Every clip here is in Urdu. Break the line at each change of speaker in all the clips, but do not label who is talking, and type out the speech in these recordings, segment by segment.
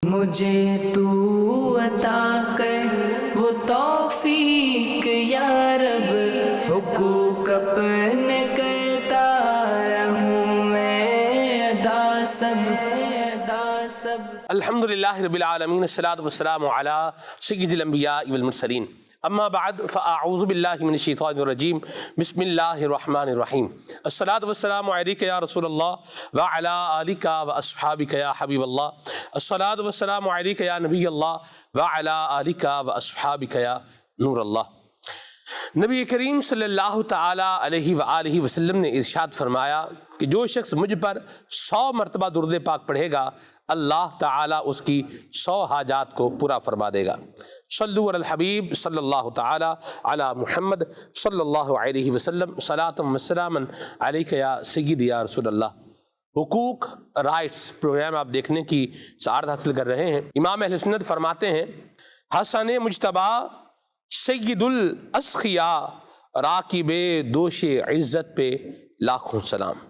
مجھے تو عطا کر وہ توفیق یا رب، حقوق اپنے کرتا رہوں میں ادا سب
الحمدللہ رب العالمین، الصلاۃ والسلام علی سید الانبیاء والمرسلین، اما بعد فاعوذ باللہ من الشیطان الرجیم، بسم اللہ الرحمن الرحیم۔ الصلاۃ والسلام علیک یا رسول اللہ وعلی آلک واصحابک یا حبیب اللہ، الصلاۃ والسلام علیک یا نبی اللہ وعلی آلک واصحابک یا نور اللہ۔ نبی کریم صلی اللہ تعالی علیہ وآلہ وسلم نے ارشاد فرمایا کہ جو شخص مجھ پر 100 مرتبہ درود پاک پڑھے گا، اللہ تعالیٰ اس کی 100 حاجات کو پورا فرما دے گا۔ صلو علی الحبیب صلی اللہ تعالی علی محمد صلی اللہ علیہ وسلم، صلاۃ و سلاما علیک یا سیدی یا رسول اللہ۔ حقوق رائٹس پروگرام آپ دیکھنے کی سعادت حاصل کر رہے ہیں۔ امام اہل سنت فرماتے ہیں، حسن مجتبیٰ سید الاسخیاء، راکب دوش عزت پہ لاکھوں سلام۔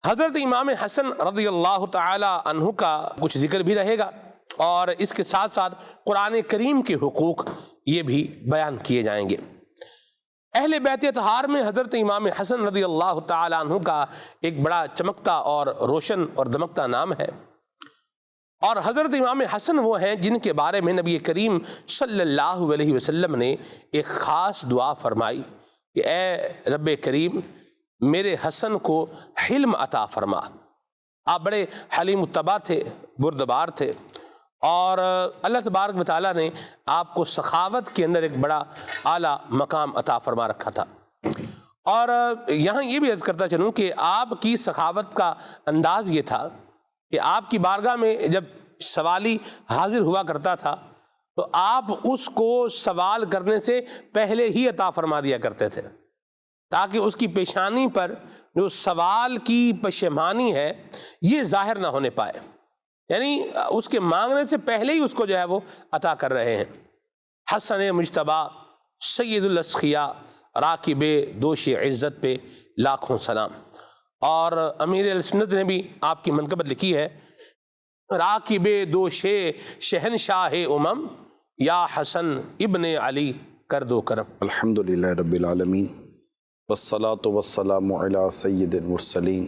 حضرت امام حسن رضی اللہ تعالی عنہ کا کچھ ذکر بھی رہے گا، اور اس کے ساتھ ساتھ قرآن کریم کے حقوق یہ بھی بیان کیے جائیں گے۔ اہل بیت اطہار میں حضرت امام حسن رضی اللہ تعالی عنہ کا ایک بڑا چمکتا اور روشن اور دمکتا نام ہے، اور حضرت امام حسن وہ ہیں جن کے بارے میں نبی کریم صلی اللہ علیہ وسلم نے ایک خاص دعا فرمائی کہ اے رب کریم، میرے حسن کو حلم عطا فرما۔ آپ بڑے حلیم الطبع تھے، بردبار تھے، اور اللہ تبارک و تعالیٰ نے آپ کو سخاوت کے اندر ایک بڑا اعلیٰ مقام عطا فرما رکھا تھا۔ اور یہاں یہ بھی عرض کرتا چلوں کہ آپ کی سخاوت کا انداز یہ تھا کہ آپ کی بارگاہ میں جب سوالی حاضر ہوا کرتا تھا تو آپ اس کو سوال کرنے سے پہلے ہی عطا فرما دیا کرتے تھے، تاکہ اس کی پیشانی پر جو سوال کی پشیمانی ہے یہ ظاہر نہ ہونے پائے، یعنی اس کے مانگنے سے پہلے ہی اس کو جو ہے وہ عطا کر رہے ہیں۔ حسن مجتبیٰ سید الاسخیاء، راکب دوش عزت پہ لاکھوں سلام۔ اور امیر اہل سنت نے بھی آپ کی منقبت لکھی ہے، راکب دوش شہنشاہ امم، یا حسن ابن علی کر دو کرم۔
الحمدللہ رب العالمین، والصلاة والسلام علی سید المرسلین۔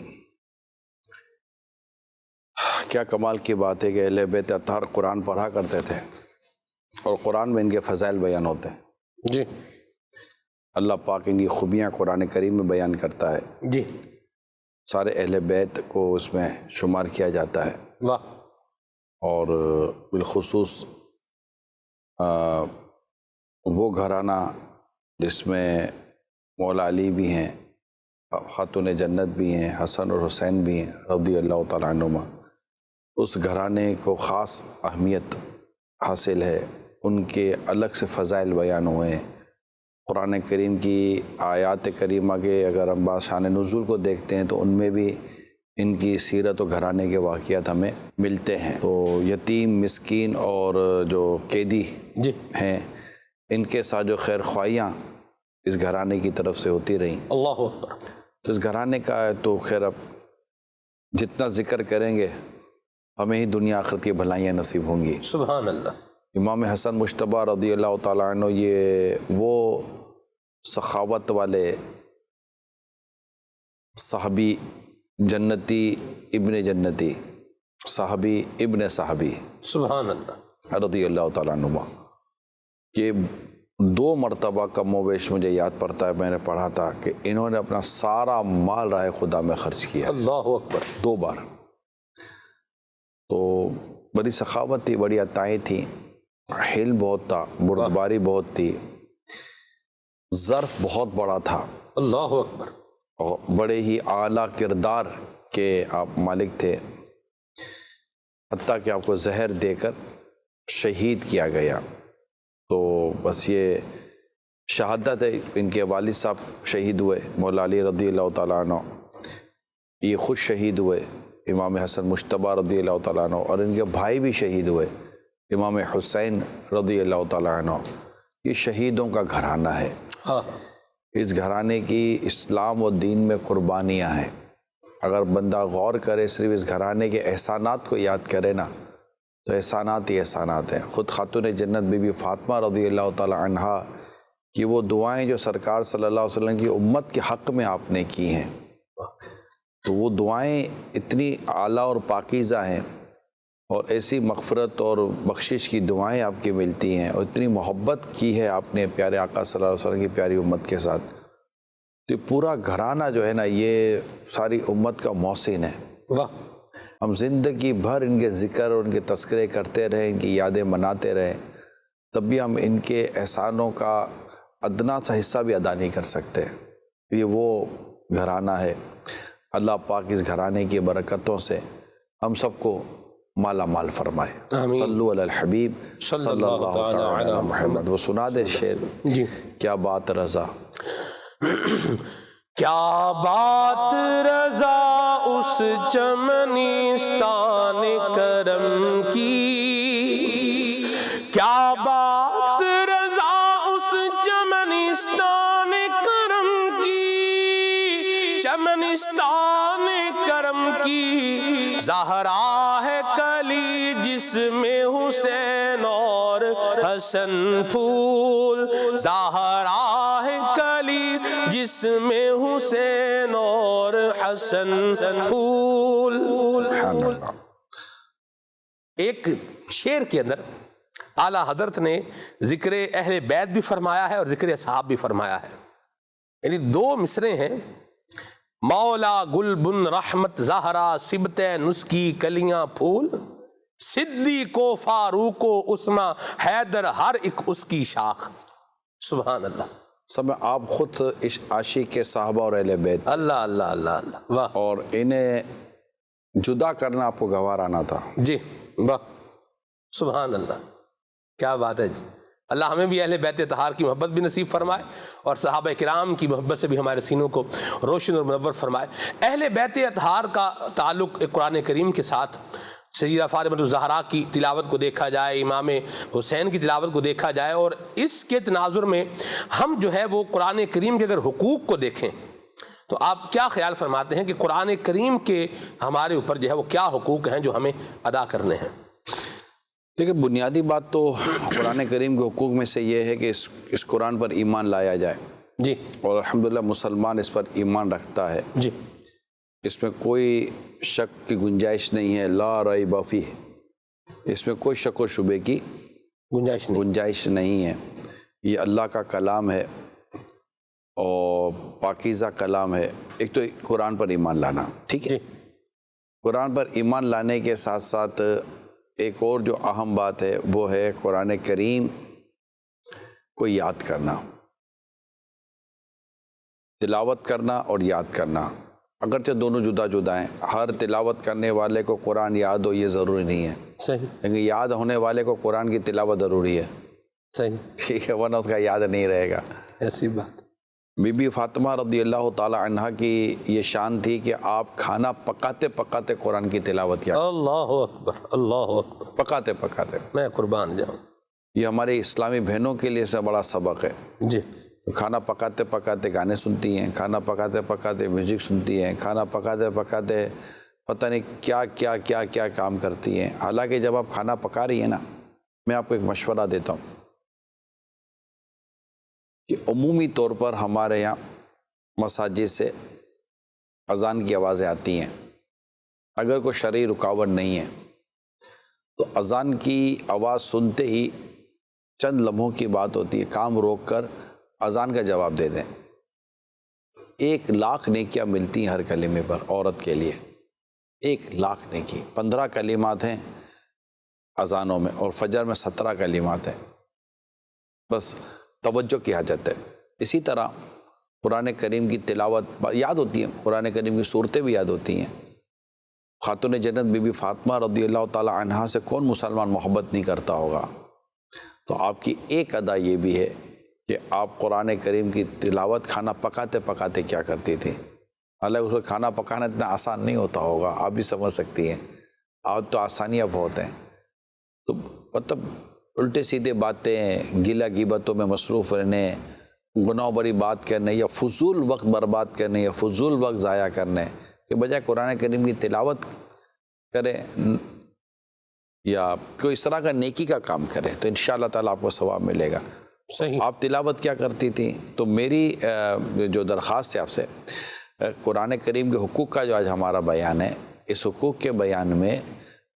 کیا کمال کی بات ہے کہ اہل بیت اطہار قرآن پڑھا کرتے تھے، اور قرآن میں ان کے فضائل بیان ہوتے ہیں۔
جی،
اللہ پاک ان کی خوبیاں قرآن کریم میں بیان کرتا ہے۔
جی،
سارے اہل بیت کو اس میں شمار کیا جاتا ہے،
واہ۔
اور بالخصوص وہ گھرانہ جس میں مولا علی بھی ہیں، خاتون جنت بھی ہیں، حسن اور حسین بھی ہیں رضی اللہ تعالیٰ عنہما، اس گھرانے کو خاص اہمیت حاصل ہے۔ ان کے الگ سے فضائل بیان ہوئے ہیں۔ قرآن کریم کی آیات کریمہ کے اگر ہم باشان نزول کو دیکھتے ہیں تو ان میں بھی ان کی سیرت و گھرانے کے واقعات ہمیں ملتے ہیں۔ تو یتیم، مسکین اور جو قیدی
جی،
ہیں، ان کے ساتھ جو خیر خواہیاں اس گھرانے کی طرف سے ہوتی رہیں،
اللہ اکبر۔
تو اس گھرانے کا تو خیر اب جتنا ذکر کریں گے ہمیں ہی دنیا آخرت کی بھلائیاں نصیب ہوں گی۔
سبحان اللہ۔
امام حسن مجتبیٰ رضی اللہ تعالیٰ عنہ یہ وہ سخاوت والے صحابی، جنتی ابن جنتی، صحابی ابن صحابی
سبحان اللہ۔
رضی اللہ تعالیٰ عنہ، کہ 2 مرتبہ کم و بیش مجھے یاد پڑتا ہے میں نے پڑھا تھا کہ انہوں نے اپنا سارا مال راہ خدا میں خرچ کیا،
اللہ اکبر۔
2 بار۔ تو بڑی سخاوت تھی، بڑی عطائیں تھیں، حلم بہت تھا، بردباری بہت تھی، ظرف بہت بڑا تھا،
اللہ اکبر۔
اور بڑے ہی اعلیٰ کردار کے آپ مالک تھے، حتیٰ کہ آپ کو زہر دے کر شہید کیا گیا۔ تو بس یہ شہادت ہے، ان کے والد صاحب شہید ہوئے مولا علی رضی اللہ تعالیٰ عنہ، یہ خود شہید ہوئے امام حسن مجتبیٰ رضی اللہ تعالیٰ عنہ، اور ان کے بھائی بھی شہید ہوئے امام حسین رضی اللہ تعالیٰ عنہ۔ یہ شہیدوں کا گھرانہ ہے۔ اس گھرانے کی اسلام و دین میں قربانیاں ہیں۔ اگر بندہ غور کرے، صرف اس گھرانے کے احسانات کو یاد کرے نا، تو احسانات ہی احسانات ہیں۔ خود خاتون جنت بی بی فاطمہ رضی اللہ تعالی عنہا کی وہ دعائیں جو سرکار صلی اللہ علیہ وسلم کی امت کے حق میں آپ نے کی ہیں، تو وہ دعائیں اتنی اعلیٰ اور پاکیزہ ہیں، اور ایسی مغفرت اور بخشش کی دعائیں آپ کی ملتی ہیں، اور اتنی محبت کی ہے آپ نے پیارے آقا صلی اللہ علیہ وسلم کی پیاری امت کے ساتھ، تو پورا گھرانہ جو ہے نا یہ ساری امت کا محسن ہے۔
واہ،
ہم زندگی بھر ان کے ذکر اور ان کے تذکرے کرتے رہیں، ان کی یادیں مناتے رہیں، تب بھی ہم ان کے احسانوں کا ادنا سا حصہ بھی ادا نہیں کر سکتے۔ یہ وہ گھرانہ ہے۔ اللہ پاک اس گھرانے کی برکتوں سے ہم سب کو مالا مال فرمائے۔
آمین۔
صلو علی الحبیب صلی اللہ تعالی علی محمد۔ وہ سنا دے شعر،
جی۔
کیا بات رضا،
کیا بات رضا اس چمنستان کرم کی، کیا بات رضا اس چمنستان کرم کی، چمنستان کرم کی، زہرا ہے کلی جس میں حسین اور حسن پھول، زہرا ہے کلی جس میں حسین اور حسن پھول۔
سبحان اللہ۔
ایک شعر کے اندر اعلیٰ حضرت نے ذکر اہل بیت بھی فرمایا ہے اور ذکر اصحاب بھی فرمایا ہے، یعنی دو مصرے ہیں، مولا گل بن رحمت زہرا سبت نسکی کلیاں پھول، صدیق و فاروق و عثمان حیدر ہر ایک اس کی شاخ۔ سبحان اللہ۔
سب آپ خود عاشق کے صحابہ اور اہل بیت،
اللہ اللہ اللہ اللہ، واہ،
اور انہیں جدا کرنا آپ کو گوارا نہ تھا۔
جی واہ، سبحان اللہ، کیا بات ہے جی۔ اللہ ہمیں بھی اہل بیت اطہار کی محبت بھی نصیب فرمائے، اور صحابہ کرام کی محبت سے بھی ہمارے سینوں کو روشن اور منور فرمائے۔ اہل بیت اطہار کا تعلق قرآن کریم کے ساتھ سیدہ فاطمہ الزہرا کی تلاوت کو دیکھا جائے، امام حسین کی تلاوت کو دیکھا جائے، اور اس کے تناظر میں ہم جو ہے وہ قرآن کریم کے اگر حقوق کو دیکھیں تو آپ کیا خیال فرماتے ہیں کہ قرآن کریم کے ہمارے اوپر جو ہے وہ کیا حقوق ہیں جو ہمیں ادا کرنے ہیں؟
دیکھیں، بنیادی بات تو قرآن کریم کے حقوق میں سے یہ ہے کہ اس قرآن پر ایمان لایا جائے،
جی،
اور الحمدللہ مسلمان اس پر ایمان رکھتا ہے،
جی،
اس میں کوئی شک کی گنجائش نہیں ہے، لا ریب فیہ، اس میں کوئی شک و شبے کی گنجائش نہیں ہے۔ یہ اللہ کا کلام ہے اور پاکیزہ کلام ہے۔ ایک تو قرآن پر ایمان لانا، ٹھیک ہے، قرآن پر ایمان لانے کے ساتھ ساتھ ایک اور جو اہم بات ہے وہ ہے قرآن کریم کو یاد کرنا، تلاوت کرنا اور یاد کرنا۔ اگرچہ دونوں جدا جدا ہیں، ہر تلاوت کرنے والے کو قرآن یاد ہو یہ ضروری نہیں ہے،
صحیح،
لیکن یاد ہونے والے کو قرآن کی تلاوت ضروری ہے،
صحیح،
ٹھیک ہے، ورنہ اس کا یاد نہیں رہے گا۔
ایسی بات۔
بی بی فاطمہ رضی اللہ تعالی عنہا کی یہ شان تھی کہ آپ کھانا پکاتے پکاتے قرآن کی تلاوت کیا،
اللہ اکبر، اللہ اکبر،
پکاتے پکاتے۔
میں قربان جاؤں۔
یہ ہماری اسلامی بہنوں کے لیے سے بڑا سبق ہے،
جی،
کھانا پکاتے پکاتے گانے سنتی ہیں، کھانا پکاتے پکاتے میوزک سنتی ہیں، کھانا پکاتے پکاتے پتہ نہیں کیا کیا کیا کیا کام کرتی ہیں۔ حالانکہ جب آپ کھانا پکا رہی ہیں نا، میں آپ کو ایک مشورہ دیتا ہوں کہ عمومی طور پر ہمارے یہاں مساجد سے اذان کی آوازیں آتی ہیں، اگر کوئی شرعی رکاوٹ نہیں ہے تو اذان کی آواز سنتے ہی چند لمحوں کی بات ہوتی ہے، کام روک کر اذان کا جواب دے دیں۔ 1,00,000 نیکیاں ملتی ہیں ہر کلمے پر عورت کے لیے، 1,00,000 نیکی۔ 15 کلمات ہیں اذانوں میں، اور فجر میں 17 کلمات ہیں، بس توجہ کی حاجت ہے۔ اسی طرح قرآن کریم کی تلاوت یاد ہوتی ہے، قرآن کریم کی صورتیں بھی یاد ہوتی ہیں۔ خاتون جنت بی بی فاطمہ رضی اللہ تعالی عنہا سے کون مسلمان محبت نہیں کرتا ہوگا؟ تو آپ کی ایک ادا یہ بھی ہے کہ آپ قرآن کریم کی تلاوت کھانا پکاتے پکاتے کیا کرتی تھی۔ حالانکہ اس کو کھانا پکانا اتنا آسان نہیں ہوتا ہوگا، آپ بھی سمجھ سکتی ہیں، آج تو آسانیاں بہت ہیں، تو مطلب الٹے سیدھے باتیں، گلہ غیبتوں میں مصروف رہنے، گناہ بری بات کرنے، یا فضول وقت برباد کرنے، یا فضول وقت ضائع کرنے کے بجائے قرآن کریم کی تلاوت کریں، یا کوئی اس طرح کا نیکی کا کام کریں تو انشاءاللہ تعالیٰ آپ کو ثواب ملے گا۔
صحیح۔
آپ تلاوت کیا کرتی تھیں؟ تو میری جو درخواست ہے آپ سے، قرآن کریم کے حقوق کا جو آج ہمارا بیان ہے، اس حقوق کے بیان میں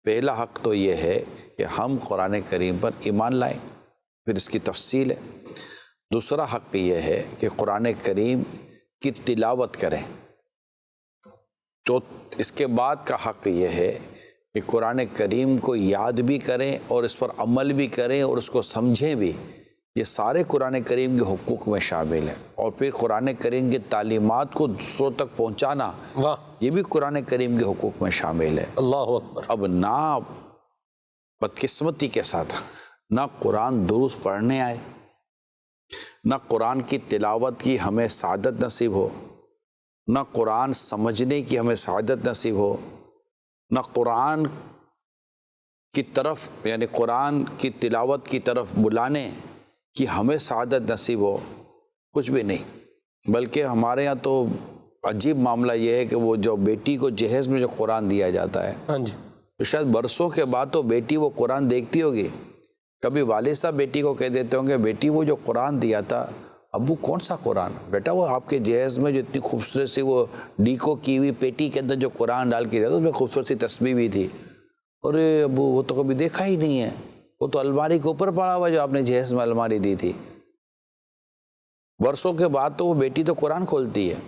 پہلا حق تو یہ ہے کہ ہم قرآن کریم پر ایمان لائیں، پھر اس کی تفصیل ہے۔ دوسرا حق یہ ہے کہ قرآن کریم کی تلاوت کریں۔ تو اس کے بعد کا حق یہ ہے کہ قرآن کریم کو یاد بھی کریں اور اس پر عمل بھی کریں اور اس کو سمجھیں بھی۔ یہ سارے قرآن کریم کے حقوق میں شامل ہیں۔ اور پھر قرآن کریم کی تعلیمات کو دوسروں تک پہنچانا،
واہ،
یہ بھی قرآن کریم کے حقوق میں شامل ہے۔
اللہ اکبر۔
اب نہ بدقسمتی کے ساتھ نہ قرآن درست پڑھنے آئے، نہ قرآن کی تلاوت کی ہمیں سعادت نصیب ہو، نہ قرآن سمجھنے کی ہمیں سعادت نصیب ہو، نہ قرآن کی طرف یعنی قرآن کی تلاوت کی طرف بلانے کی ہمیں سعادت نصیب ہو، کچھ بھی نہیں۔ بلکہ ہمارے ہاں تو عجیب معاملہ یہ ہے کہ وہ جو بیٹی کو جہیز میں جو قرآن دیا جاتا ہے،
ہاں جی،
تو شاید برسوں کے بعد تو بیٹی وہ قرآن دیکھتی ہوگی۔ کبھی والد صاحب بیٹی کو کہہ دیتے ہوں گے، بیٹی وہ جو قرآن دیا تھا، ابو کون سا قرآن؟ بیٹا وہ آپ کے جہیز میں جو اتنی خوبصورت سی وہ ڈیکو کی ہوئی پیٹی کے اندر جو قرآن ڈال کے دیا تھا، اس میں خوبصورت سی تسبیح بھی تھی۔ ارے ابو وہ تو کبھی دیکھا ہی نہیں ہے، وہ تو الماری کے اوپر پڑا ہوا جو آپ نے جہیز میں الماری دی تھی۔ برسوں کے بعد تو وہ بیٹی تو قرآن کھولتی ہے،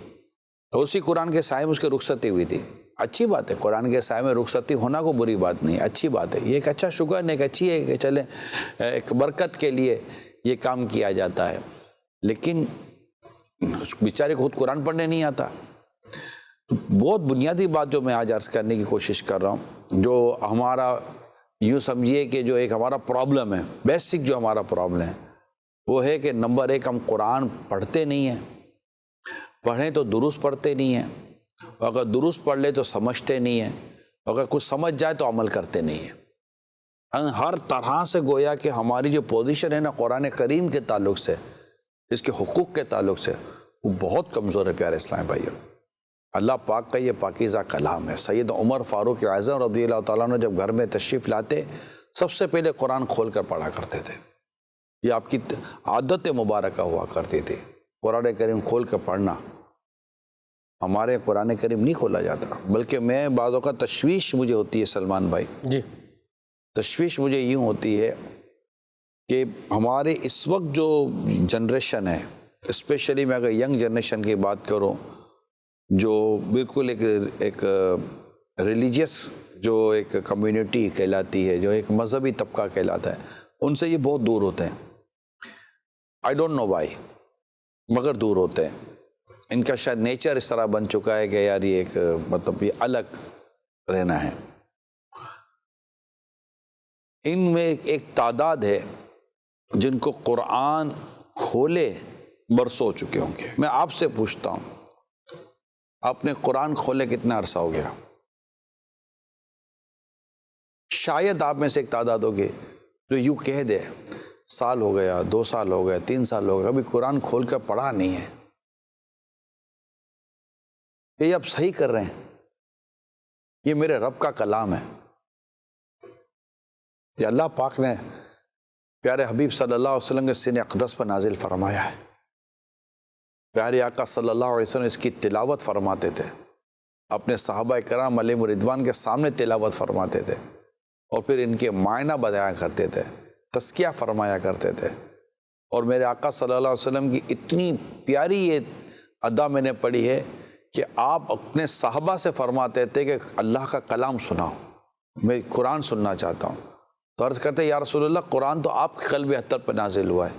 اسی قرآن کے سائے میں اس کی رخصتی ہوئی تھی۔ اچھی بات ہے، قرآن کے سائے میں رخصتی ہونا کو بری بات نہیں، اچھی بات ہے، یہ ایک اچھا شکر، ایک اچھی ہے کہ چلیں ایک برکت کے لیے یہ کام کیا جاتا ہے۔ لیکن بیچارے کو خود قرآن پڑھنے نہیں آتا۔ بہت بنیادی بات جو میں آج عرض کرنے کی کوشش کر رہا ہوں، جو ہمارا یوں سمجھیے کہ جو ایک ہمارا پرابلم ہے، بیسک جو ہمارا پرابلم ہے، وہ ہے کہ نمبر ایک ہم قرآن پڑھتے نہیں ہیں، پڑھیں تو درست پڑھتے نہیں ہیں، اگر درست پڑھ لے تو سمجھتے نہیں ہیں، اگر کچھ سمجھ جائے تو عمل کرتے نہیں ہیں۔ ہر طرح سے گویا کہ ہماری جو پوزیشن ہے نا قرآن کریم کے تعلق سے، اس کے حقوق کے تعلق سے، وہ بہت کمزور ہے پیارے اسلام بھائیوں۔ اللہ پاک کا یہ پاکیزہ کلام ہے۔ سید عمر فاروق اعظم رضی اللہ تعالیٰ عنہ جب گھر میں تشریف لاتے، سب سے پہلے قرآن کھول کر پڑھا کرتے تھے۔ یہ آپ کی عادت مبارکہ ہوا کرتی تھی، قرآن کریم کھول کر پڑھنا۔ ہمارے قرآن کریم نہیں کھولا جاتا، بلکہ میں بعض اوقات تشویش مجھے ہوتی ہے سلمان بھائی،
جی،
تشویش مجھے یوں ہوتی ہے کہ ہمارے اس وقت جو جنریشن ہے، اسپیشلی میں اگر ینگ جنریشن کی بات کروں، جو بالکل ایک ریلیجیس جو ایک کمیونٹی کہلاتی ہے، جو ایک مذہبی طبقہ کہلاتا ہے، ان سے یہ بہت دور ہوتے ہیں۔ آئی ڈونٹ نو وائی، مگر دور ہوتے ہیں۔ ان کا شاید نیچر اس طرح بن چکا ہے کہ یار یہ ایک مطلب یہ الگ رہنا ہے۔ ان میں ایک تعداد ہے جن کو قرآن کھولے برسوں ہو چکے ہوں گے۔ میں آپ سے پوچھتا ہوں، آپ نے قرآن کھولے کتنا عرصہ ہو گیا؟ شاید آپ میں سے ایک تعداد ہوگی جو یوں کہہ دے سال ہو گیا، 2 سال ہو گیا، 3 سال ہو گیا، کبھی قرآن کھول کر پڑھا نہیں ہے۔ یہ آپ صحیح کر رہے ہیں، یہ میرے رب کا کلام ہے، یہ اللہ پاک نے پیارے حبیب صلی اللہ علیہ وسلم کے سینہ اقدس پر نازل فرمایا ہے۔ پیارے آقا صلی اللہ علیہ وسلم اس کی تلاوت فرماتے تھے، اپنے صحابہ کرام علیہم رضوان کے سامنے تلاوت فرماتے تھے، اور پھر ان کے معنی بتایا کرتے تھے، تزکیہ فرمایا کرتے تھے۔ اور میرے آقا صلی اللہ علیہ وسلم کی اتنی پیاری یہ ادا میں نے پڑھی ہے کہ آپ اپنے صحابہ سے فرماتے تھے کہ اللہ کا کلام سناؤ، میں قرآن سننا چاہتا ہوں۔ تو عرض کرتے یا رسول اللہ، قرآن تو آپ کے قلب اطہر پر نازل ہوا ہے۔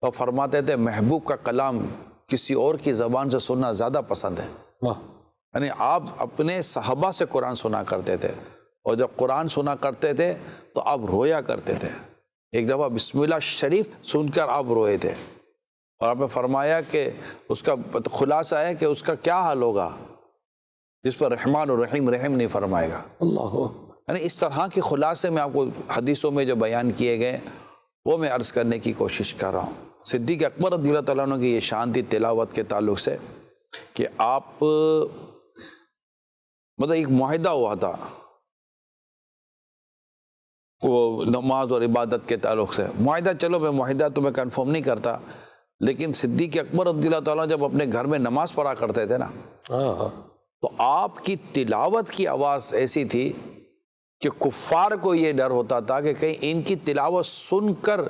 اور فرماتے تھے محبوب کا کلام کسی اور کی زبان سے سننا زیادہ پسند ہے۔ یعنی آپ اپنے صحابہ سے قرآن سنا کرتے تھے، اور جب قرآن سنا کرتے تھے تو آپ رویا کرتے تھے۔ ایک دفعہ بسم اللہ شریف سن کر آپ روئے تھے، اور آپ نے فرمایا کہ اس کا خلاصہ ہے کہ اس کا کیا حال ہوگا جس پر رحمان اور رحیم رحم نہیں فرمائے گا۔
اللہ،
یعنی اس طرح کے خلاصے میں آپ کو حدیثوں میں جو بیان کیے گئے وہ میں عرض کرنے کی کوشش کر رہا ہوں۔ صدیق اکبر رضی اللہ تعالیٰ عنہ کی یہ شان تھی تلاوت کے تعلق سے کہ آپ مطلب ایک معاہدہ ہوا تھا کو نماز اور عبادت کے تعلق سے معاہدہ، چلو میں معاہدہ تو میں کنفرم نہیں کرتا، لیکن صدیق اکبر رضی اللہ تعالیٰ جب اپنے گھر میں نماز پڑھا کرتے تھے نا، تو آپ کی تلاوت کی آواز ایسی تھی کہ کفار کو یہ ڈر ہوتا تھا کہ کہیں ان کی تلاوت سن کر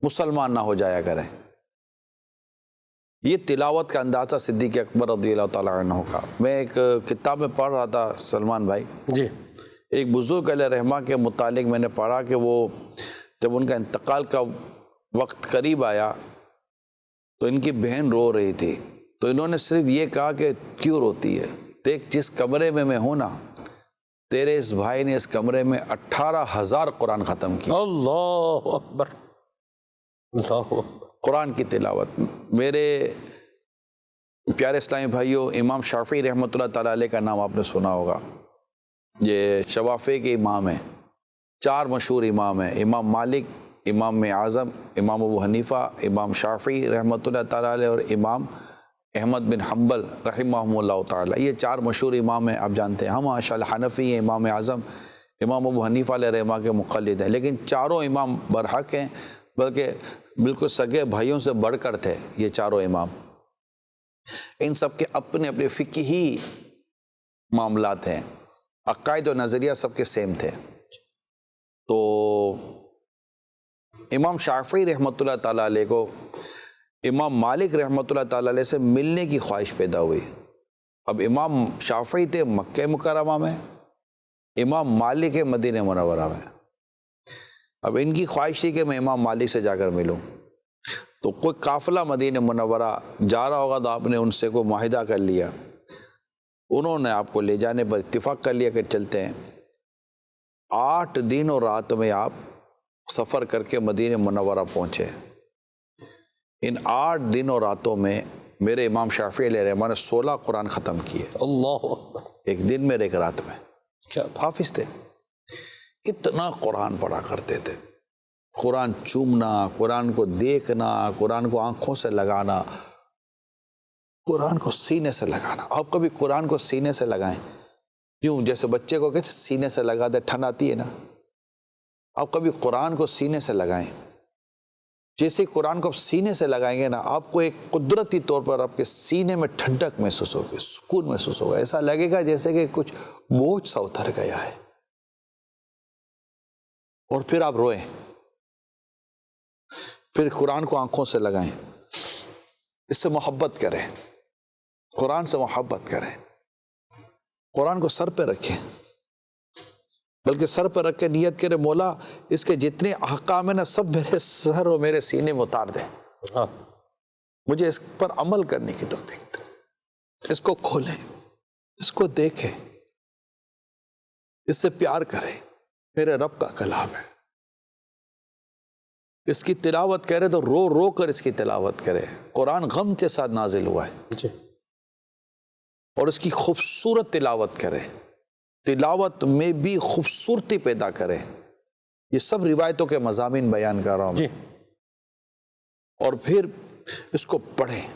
مسلمان نہ ہو جایا کریں۔ یہ تلاوت کا اندازہ صدیق اکبر رضی اللہ تعالیٰ عنہ کا۔ میں ایک کتاب میں پڑھ رہا تھا سلمان بھائی،
جی،
ایک بزرگ علیہ رحمہ کے متعلق میں نے پڑھا کہ وہ جب ان کا انتقال کا وقت قریب آیا تو ان کی بہن رو رہی تھی، تو انہوں نے صرف یہ کہا کہ کیوں روتی ہے؟ دیکھ جس کمرے میں ہوں نا، تیرے اس بھائی نے اس کمرے میں 18,000 قرآن ختم کی۔
اللہ اکبر، اللہ اکبر۔
قرآن کی تلاوت۔ میرے پیارے اسلامی بھائیوں، امام شافعی رحمۃ اللہ تعالیٰ علیہ کا نام آپ نے سنا ہوگا، یہ شوافع کے امام ہیں، 4 مشہور امام ہیں، امام مالک، امام اعظم، امام ابو حنیفہ، امام شافعی رحمۃ اللہ تعالیٰ علیہ اور امام احمد بن حنبل رحمہم اللہ تعالیٰ۔ یہ 4 مشہور امام ہیں، آپ جانتے ہیں۔ ہم ماشاء اللہ حنفی ہیں، امام اعظم امام ابو حنیفہ علیہ رحمہ کے مقلد ہیں، لیکن چاروں امام برحق ہیں، بلکہ بالکل سگے بھائیوں سے بڑھ کر تھے یہ چاروں امام۔ ان سب کے اپنے اپنے فقہی معاملات ہیں، عقائد و نظریہ سب کے سیم تھے۔ تو امام شافعی رحمۃ اللہ تعالیٰ علیہ کو امام مالک رحمۃ اللہ تعالیٰ علیہ سے ملنے کی خواہش پیدا ہوئی۔ اب امام شافعی تھے مکہ مکرمہ میں، امام مالک ہے مدینہ منورہ میں۔ اب ان کی خواہش تھی کہ میں امام مالک سے جا کر ملوں، تو کوئی قافلہ مدینہ منورہ جا رہا ہوگا تو آپ نے ان سے کوئی معاہدہ کر لیا، انہوں نے آپ کو لے جانے پر اتفاق کر لیا کہ چلتے ہیں۔ 8 دن اور رات میں آپ سفر کر کے مدینہ منورہ پہنچے۔ ان 8 دن اور راتوں میں میرے امام شافعی علیہ رحمہ نے 16 قرآن ختم کیے،
اللہ اکبر،
ایک دن میں ایک رات میں۔
کیا
حافظ تھے، اتنا قرآن پڑھا کرتے تھے، قرآن چومنا، قرآن کو دیکھنا، قرآن کو آنکھوں سے لگانا، قرآن کو سینے سے لگانا۔ آپ کبھی قرآن کو سینے سے لگائیں، یوں جیسے بچے کو کیسے سینے سے لگا دے ٹھنڈ آتی ہے نا، آپ کبھی قرآن کو سینے سے لگائیں۔ جیسے قرآن کو آپ سینے سے لگائیں گے نا، آپ کو ایک قدرتی طور پر آپ کے سینے میں ٹھنڈک محسوس ہوگی، سکون محسوس ہوگا، ایسا لگے گا جیسے کہ کچھ بوجھ سا اتر گیا ہے۔ اور پھر آپ روئیں، پھر قرآن کو آنکھوں سے لگائیں، اس سے محبت کریں، قرآن سے محبت کریں، قرآن کو سر پہ رکھیں، بلکہ سر پہ رکھ کے نیت کرے مولا اس کے جتنے احکام ہیں نا سب میرے سر اور میرے سینے میں اتار دیں، مجھے اس پر عمل کرنے کی توفیق دے، اس کو کھولیں، اس کو دیکھیں، اس سے پیار کریں، میرے رب کا کلام ہے، اس کی تلاوت کرے تو رو رو کر اس کی تلاوت کرے۔ قرآن غم کے ساتھ نازل ہوا ہے
جی،
اور اس کی خوبصورت تلاوت کرے، تلاوت میں بھی خوبصورتی پیدا کرے۔ یہ سب روایتوں کے مضامین بیان کر رہا ہوں
جی،
اور پھر اس کو پڑھیں۔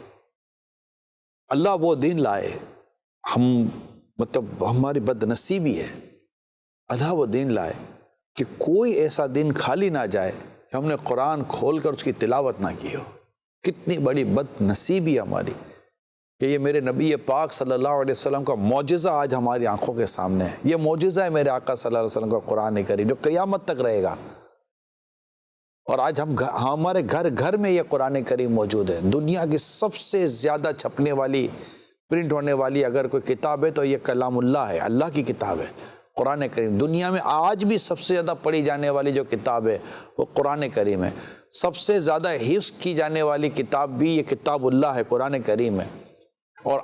اللہ وہ دن لائے، ہماری بد نصیبی ہے، اللہ وہ دن لائے کہ کوئی ایسا دن خالی نہ جائے کہ ہم نے قرآن کھول کر اس کی تلاوت نہ کی ہو۔ کتنی بڑی بد نصیبی ہماری کہ یہ میرے نبی پاک صلی اللہ علیہ وسلم کا معجزہ آج ہماری آنکھوں کے سامنے ہے۔ یہ معجزہ ہے میرے آقا صلی اللہ علیہ وسلم کا قرآن کریم، جو قیامت تک رہے گا، اور آج ہمارے گھر گھر میں یہ قرآن کریم موجود ہے۔ دنیا کی سب سے زیادہ چھپنے والی، پرنٹ ہونے والی اگر کوئی کتاب ہے تو یہ کلام اللہ ہے، اللہ کی کتاب ہے قرآن کریم۔ دنیا میں آج بھی سب سے زیادہ پڑھی جانے والی جو کتاب ہے وہ قرآن کریم ہے۔ سب سے زیادہ حفظ کی جانے والی کتاب بھی یہ کتاب اللہ ہے، قرآن کریم ہے، اور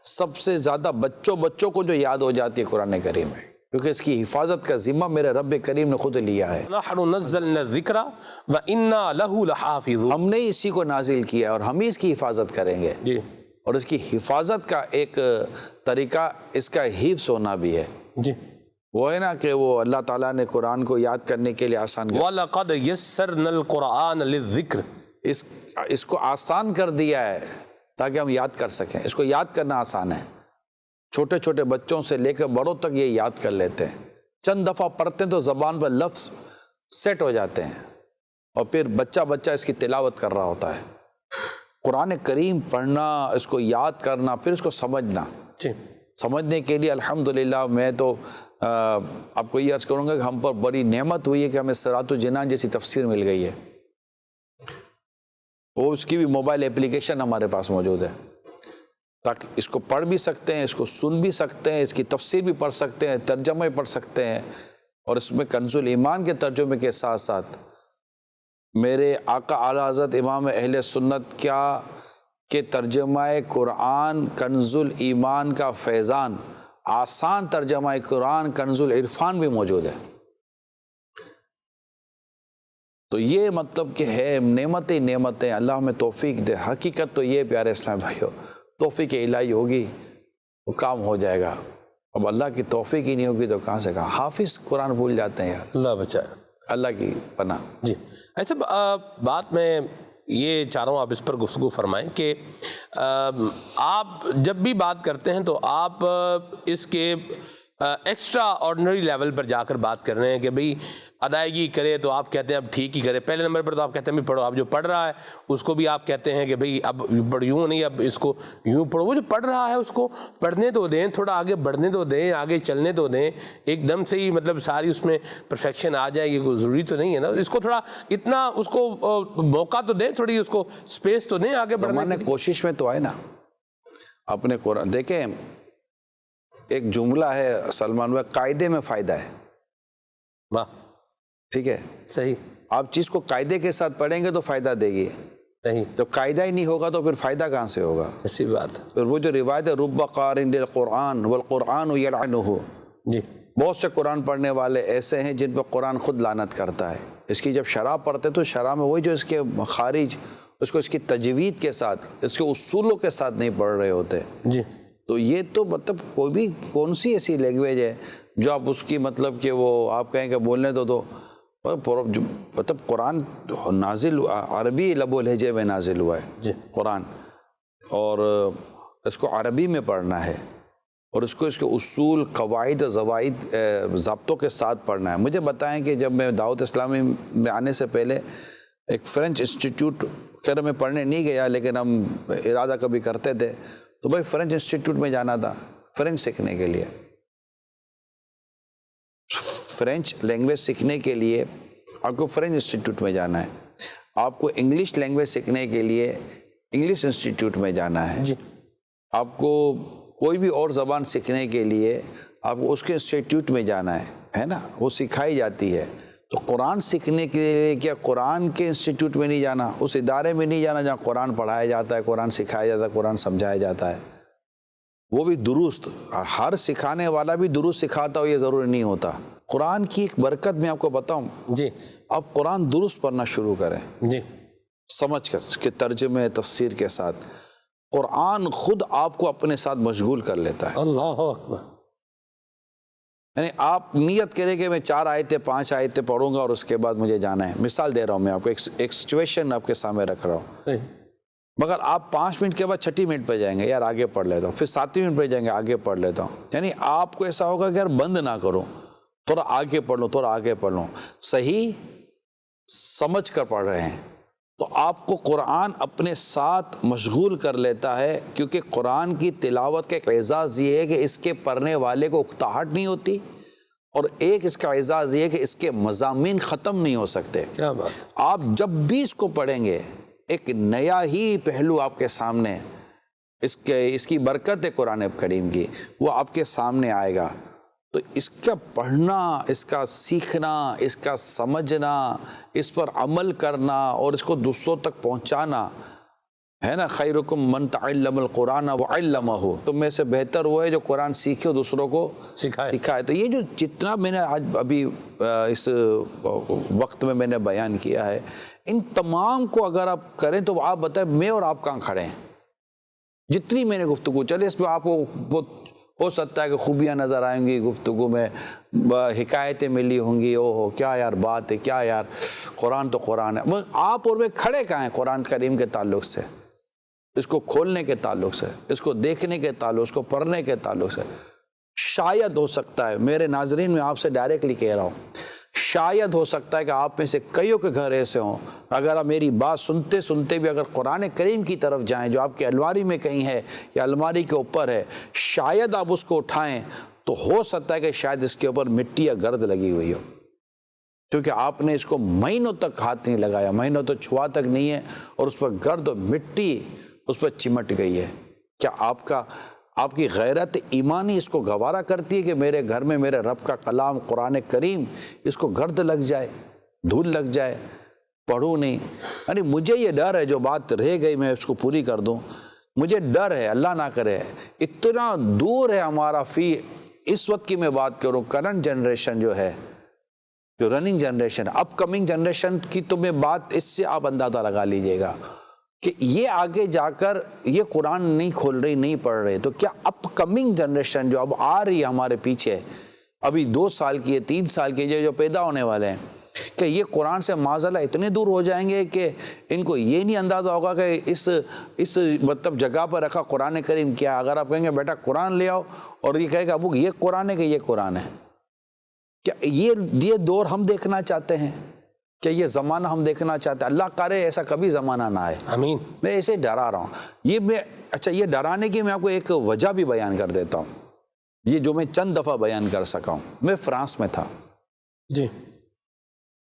سب سے زیادہ بچوں کو جو یاد ہو جاتی ہے قرآن کریم ہے، کیونکہ اس کی حفاظت کا ذمہ میرے رب کریم نے خود لیا ہے۔
نحن نزلنا الذکر وإنا له لحافظون،
ہم نے اسی کو نازل کیا ہے اور ہم ہی اس کی حفاظت کریں گے۔
جی،
اور اس کی حفاظت کا ایک طریقہ اس کا حفظ ہونا بھی ہے،
جی،
وہ ہے نا کہ وہ اللہ تعالیٰ نے قرآن کو یاد کرنے کے لیے آسان کر
وَلَقَدْ يَسَّرْنَا الْقُرْآنَ لِلذِّكْرِ،
اس کو آسان کر دیا ہے تاکہ ہم یاد کر سکیں۔ اس کو یاد کرنا آسان ہے، چھوٹے چھوٹے بچوں سے لے کر بڑوں تک یہ یاد کر لیتے ہیں، چند دفعہ پڑھتے ہیں تو زبان پر لفظ سیٹ ہو جاتے ہیں اور پھر بچہ اس کی تلاوت کر رہا ہوتا ہے۔ قرآن کریم پڑھنا، اس کو یاد کرنا، پھر اس کو سمجھنا، سمجھنے کے لیے الحمدللہ میں تو آپ کو یہ عرض کروں گا کہ ہم پر بڑی نعمت ہوئی ہے کہ ہمیں صراط الجنان جیسی تفسیر مل گئی ہے، وہ اس کی بھی موبائل اپلیکیشن ہمارے پاس موجود ہے، تاکہ اس کو پڑھ بھی سکتے ہیں، اس کو سن بھی سکتے ہیں، اس کی تفسیر بھی پڑھ سکتے ہیں، ترجمے پڑھ سکتے ہیں، اور اس میں کنز الایمان کے ترجمے کے ساتھ ساتھ میرے آقا اعلیٰ حضرت امام اہل سنت کیا کہ ترجمہ قرآن کنز الایمان کا فیضان، آسان ترجمہ قرآن کنز العرفان بھی موجود ہے۔ تو یہ مطلب کہ ہے نعمتیں اللہ ہمیں توفیق دے۔ حقیقت تو یہ پیارے اسلام بھائیو، توفیق الہی ہوگی وہ کام ہو جائے گا، اب اللہ کی توفیق ہی نہیں ہوگی تو کہاں سے کہاں۔ حافظ قرآن بھول جاتے ہیں یار،
اللہ بچائے،
اللہ کی پناہ۔
جی ایسے بات میں یہ چاہ رہا ہوں آپ اس پر گفتگو فرمائیں کہ آپ جب بھی بات کرتے ہیں تو آپ اس کے ایکسٹرا آرڈنری لیول پر جا کر بات کر رہے ہیں کہ بھئی ادائیگی کرے تو آپ کہتے ہیں اب ٹھیک ہی کرے۔ پہلے نمبر پر تو آپ کہتے ہیں بھی پڑھو، آپ جو پڑھ رہا ہے اس کو بھی آپ کہتے ہیں کہ بھئی اب یوں نہیں، اب اس کو یوں پڑھو۔ وہ جو پڑھ رہا ہے اس کو پڑھنے تو دیں، تھوڑا آگے بڑھنے تو دیں، آگے چلنے تو دیں، ایک دم سے ہی مطلب ساری اس میں پرفیکشن آ جائے، یہ کوئی ضروری تو نہیں ہے نا۔ اس کو تھوڑا اتنا اس کو موقع تو دیں، تھوڑی اس کو سپیس تو دیں آگے بڑھنے
زمانے کوشش میں تو آئے نا اپنے قرآن۔ دیکھیں ایک جملہ ہے سلمان بھائی، قاعدے میں فائدہ ہے۔
واہ،
ٹھیک ہے،
صحیح۔
آپ چیز کو قاعدے کے ساتھ پڑھیں گے تو فائدہ دے گی،
صحیح،
جب قاعدہ ہی نہیں ہوگا تو پھر فائدہ کہاں سے ہوگا؟
ایسی بات ہے۔
پھر وہ جو روایت ہے رب قارئ للقرآن والقرآن یلعنہ،
جی
بہت سے قرآن پڑھنے والے ایسے ہیں جن پہ قرآن خود لعنت کرتا ہے۔ اس کی جب شرح پڑھتے تو شرح میں وہی جو اس کے مخارج، اس کی تجوید کے ساتھ، اس کے اصولوں کے ساتھ نہیں پڑھ رہے ہوتے۔
جی
تو یہ تو مطلب کوئی بھی کون سی ایسی لینگویج ہے جو آپ اس کی مطلب کہ وہ آپ کہیں کہ بولنے تو مطلب قرآن نازل عربی لب و لہجے میں نازل ہوا ہے
جی
قرآن، اور اس کو عربی میں پڑھنا ہے، اور اس کے اصول، قواعد و ضوابط، ضابطوں کے ساتھ پڑھنا ہے۔ مجھے بتائیں کہ جب میں دعوت اسلامی میں آنے سے پہلے ایک فرینچ انسٹیٹیوٹ میں پڑھنے نہیں گیا، لیکن ہم ارادہ کبھی کرتے تھے تو بھائی فرینچ انسٹیٹیوٹ میں جانا تھا فرینچ سیکھنے کے لیے۔ فرینچ لینگویج سیکھنے کے لیے آپ کو فرینچ انسٹیٹیوٹ میں جانا ہے، آپ کو انگلش لینگویج سیکھنے کے لیے انگلش انسٹیٹیوٹ میں جانا ہے،
جی
آپ کو کوئی بھی اور زبان سیکھنے کے لیے آپ کو اس کے انسٹیٹیوٹ میں جانا ہے نا، وہ سکھائی جاتی ہے۔ تو قرآن سیکھنے کے لیے کیا قرآن کے انسٹیٹیوٹ میں نہیں جانا، اس ادارے میں نہیں جانا جہاں قرآن پڑھایا جاتا ہے، قرآن سکھایا جاتا ہے، قرآن سمجھایا جاتا ہے، وہ بھی درست، ہر سکھانے والا بھی درست سکھاتا ہو یہ ضروری نہیں ہوتا۔ قرآن کی ایک برکت میں آپ کو بتاؤں،
جی
آپ قرآن درست پڑھنا شروع کریں،
جی
سمجھ کر اس کے ترجمے تفسیر کے ساتھ، قرآن خود آپ کو اپنے ساتھ مشغول کر لیتا ہے۔
اللہ اکبر۔
یعنی آپ نیت کریں کہ میں 4 آیتیں 5 آیتیں پڑھوں گا اور اس کے بعد مجھے جانا ہے۔ مثال دے رہا ہوں میں آپ کو، ایک سچویشن آپ کے سامنے رکھ رہا ہوں،
صحیح،
مگر آپ 5 منٹ کے بعد 6 منٹ پہ جائیں گے، یار آگے پڑھ لیتا ہوں، پھر 7 منٹ پہ جائیں گے، آگے پڑھ لیتا ہوں۔ یعنی آپ کو ایسا ہوگا کہ یار بند نہ کرو، تھوڑا آگے پڑھ لوں، تھوڑا آگے پڑھ لوں، صحیح سمجھ کر پڑھ رہے ہیں تو آپ کو قرآن اپنے ساتھ مشغول کر لیتا ہے، کیونکہ قرآن کی تلاوت کا ایک اعزاز یہ ہے کہ اس کے پڑھنے والے کو اکتاہٹ نہیں ہوتی، اور ایک اس کا اعزاز یہ ہے کہ اس کے مضامین ختم نہیں ہو سکتے۔
کیا بات۔
آپ جب بھی اس کو پڑھیں گے ایک نیا ہی پہلو آپ کے سامنے، اس کی برکت ہے قرآن کریم کی، وہ آپ کے سامنے آئے گا۔ تو اس کا پڑھنا، اس کا سیکھنا، اس کا سمجھنا، اس پر عمل کرنا اور اس کو دوسروں تک پہنچانا ہے نا، خیرکم من تعلم القرآن وعلمہ، تم میں سے بہتر وہ ہے جو قرآن سیکھے اور دوسروں کو سکھائے۔ تو یہ جو جتنا میں نے آج ابھی اس وقت میں نے بیان کیا ہے، ان تمام کو اگر آپ کریں تو آپ بتائیں میں اور آپ کہاں کھڑے ہیں؟ جتنی میں نے گفتگو چلے اس پہ آپ کو ہو سکتا ہے کہ خوبیاں نظر آئیں گی گفتگو میں، حکایتیں ملی ہوں گی، اوہ کیا یار بات ہے، کیا یار قرآن تو قرآن ہے، آپ اور میں کھڑے کہاں ہیں قرآن کریم کے تعلق سے، اس کو کھولنے کے تعلق سے، اس کو دیکھنے کے تعلق، اس کو پڑھنے کے تعلق سے؟ شاید ہو سکتا ہے، میرے ناظرین میں آپ سے ڈائریکٹلی کہہ رہا ہوں، شاید ہو سکتا ہے کہ آپ میں سے کئیوں کے گھر ایسے ہوں، اگر آپ میری بات سنتے سنتے بھی اگر قرآن کریم کی طرف جائیں جو آپ کی الماری میں کہیں ہے یا الماری کے اوپر ہے، شاید آپ اس کو اٹھائیں تو ہو سکتا ہے کہ شاید اس کے اوپر مٹی یا گرد لگی ہوئی ہو، کیونکہ آپ نے اس کو مہینوں تک ہاتھ نہیں لگایا، مہینوں تو چھوا تک نہیں ہے، اور اس پر گرد اور مٹی اس پر چمٹ گئی ہے۔ کیا آپ کی غیرت ایمانی اس کو گوارا کرتی ہے کہ میرے گھر میں میرے رب کا کلام قرآن کریم اس کو گرد لگ جائے، دھول لگ جائے، پڑھوں نہیں؟ یعنی مجھے یہ ڈر ہے جو بات رہ گئی میں اس کو پوری کر دوں، مجھے ڈر ہے اللہ نہ کرے اتنا دور ہے ہمارا اس وقت کی میں بات کروں کرنٹ جنریشن جو ہے، جو رننگ جنریشن، اپ کمنگ جنریشن کی تو میں بات اس سے آپ اندازہ لگا لیجئے گا کہ یہ آگے جا کر یہ قرآن نہیں کھول رہی، نہیں پڑھ رہے، تو کیا اپ کمنگ جنریشن جو اب آ رہی ہے ہمارے پیچھے، ابھی 2 سال کی ہے، 3 سال کی ہے، جو پیدا ہونے والے ہیں، کہ یہ قرآن سے معاذاللہ اتنے دور ہو جائیں گے کہ ان کو یہ نہیں اندازہ ہوگا کہ اس مطلب جگہ پر رکھا قرآن کریم کیا؟ اگر آپ کہیں گے بیٹا قرآن لے آؤ اور یہ کہے گا ابو یہ قرآن ہے کہ یہ قرآن ہے، کیا یہ دور ہم دیکھنا چاہتے ہیں؟ کہ یہ زمانہ ہم دیکھنا چاہتے ہیں؟ اللہ کرے ایسا کبھی زمانہ نہ آئے،
آمین۔
میں ایسے ڈرا رہا ہوں۔ یہ ڈرانے کی میں آپ کو ایک وجہ بھی بیان کر دیتا ہوں، یہ جو میں چند دفعہ بیان کر سکا ہوں۔ میں فرانس میں تھا
جی،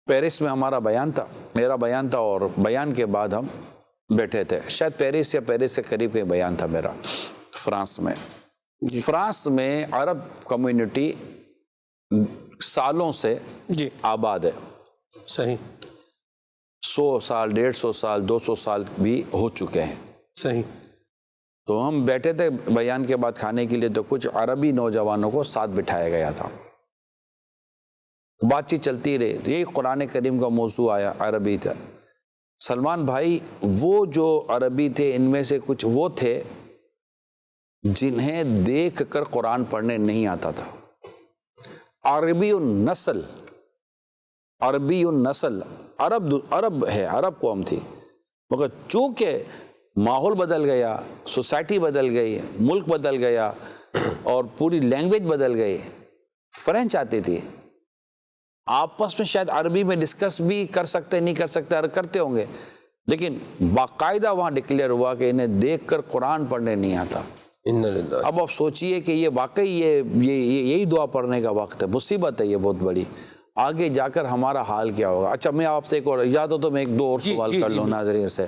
پیرس میں ہمارا بیان تھا، میرا بیان تھا، اور بیان کے بعد ہم بیٹھے تھے، شاید پیرس یا پیرس سے قریب کے بیان تھا میرا فرانس میں۔ فرانس میں عرب کمیونٹی سالوں سے
جی،
آباد ہے،
صحیح
100 سال 150 سال 200 سال بھی ہو چکے ہیں۔
صحیح۔
تو ہم بیٹھے تھے بیان کے بعد کھانے کے لیے، تو کچھ عربی نوجوانوں کو ساتھ بٹھایا گیا تھا، بات چیت چلتی رہی، یہی قرآن کریم کا موضوع آیا، عربی تھا۔ سلمان بھائی وہ جو عربی تھے ان میں سے کچھ وہ تھے جنہیں دیکھ کر قرآن پڑھنے نہیں آتا تھا، عربی النسل، عرب ہے، عرب قوم تھی، مگر چونکہ ماحول بدل گیا، سوسائٹی بدل گئی، ملک بدل گیا، اور پوری لینگویج بدل گئی، فرینچ آتی تھی، آپس میں شاید عربی میں ڈسکس بھی کر سکتے نہیں کر سکتے، کرتے ہوں گے، لیکن باقاعدہ وہاں ڈکلیئر ہوا کہ انہیں دیکھ کر قرآن پڑھنے نہیں آتا۔ اب آپ سوچئے کہ یہ واقعی یہی دعا پڑھنے کا وقت ہے، مصیبت ہے یہ بہت بڑی، آگے جا کر ہمارا حال کیا ہوگا۔ اچھا میں آپ سے ایک اور اجازت ہو تو میں 1-2 اور سوال کر لوں ناظرین سے۔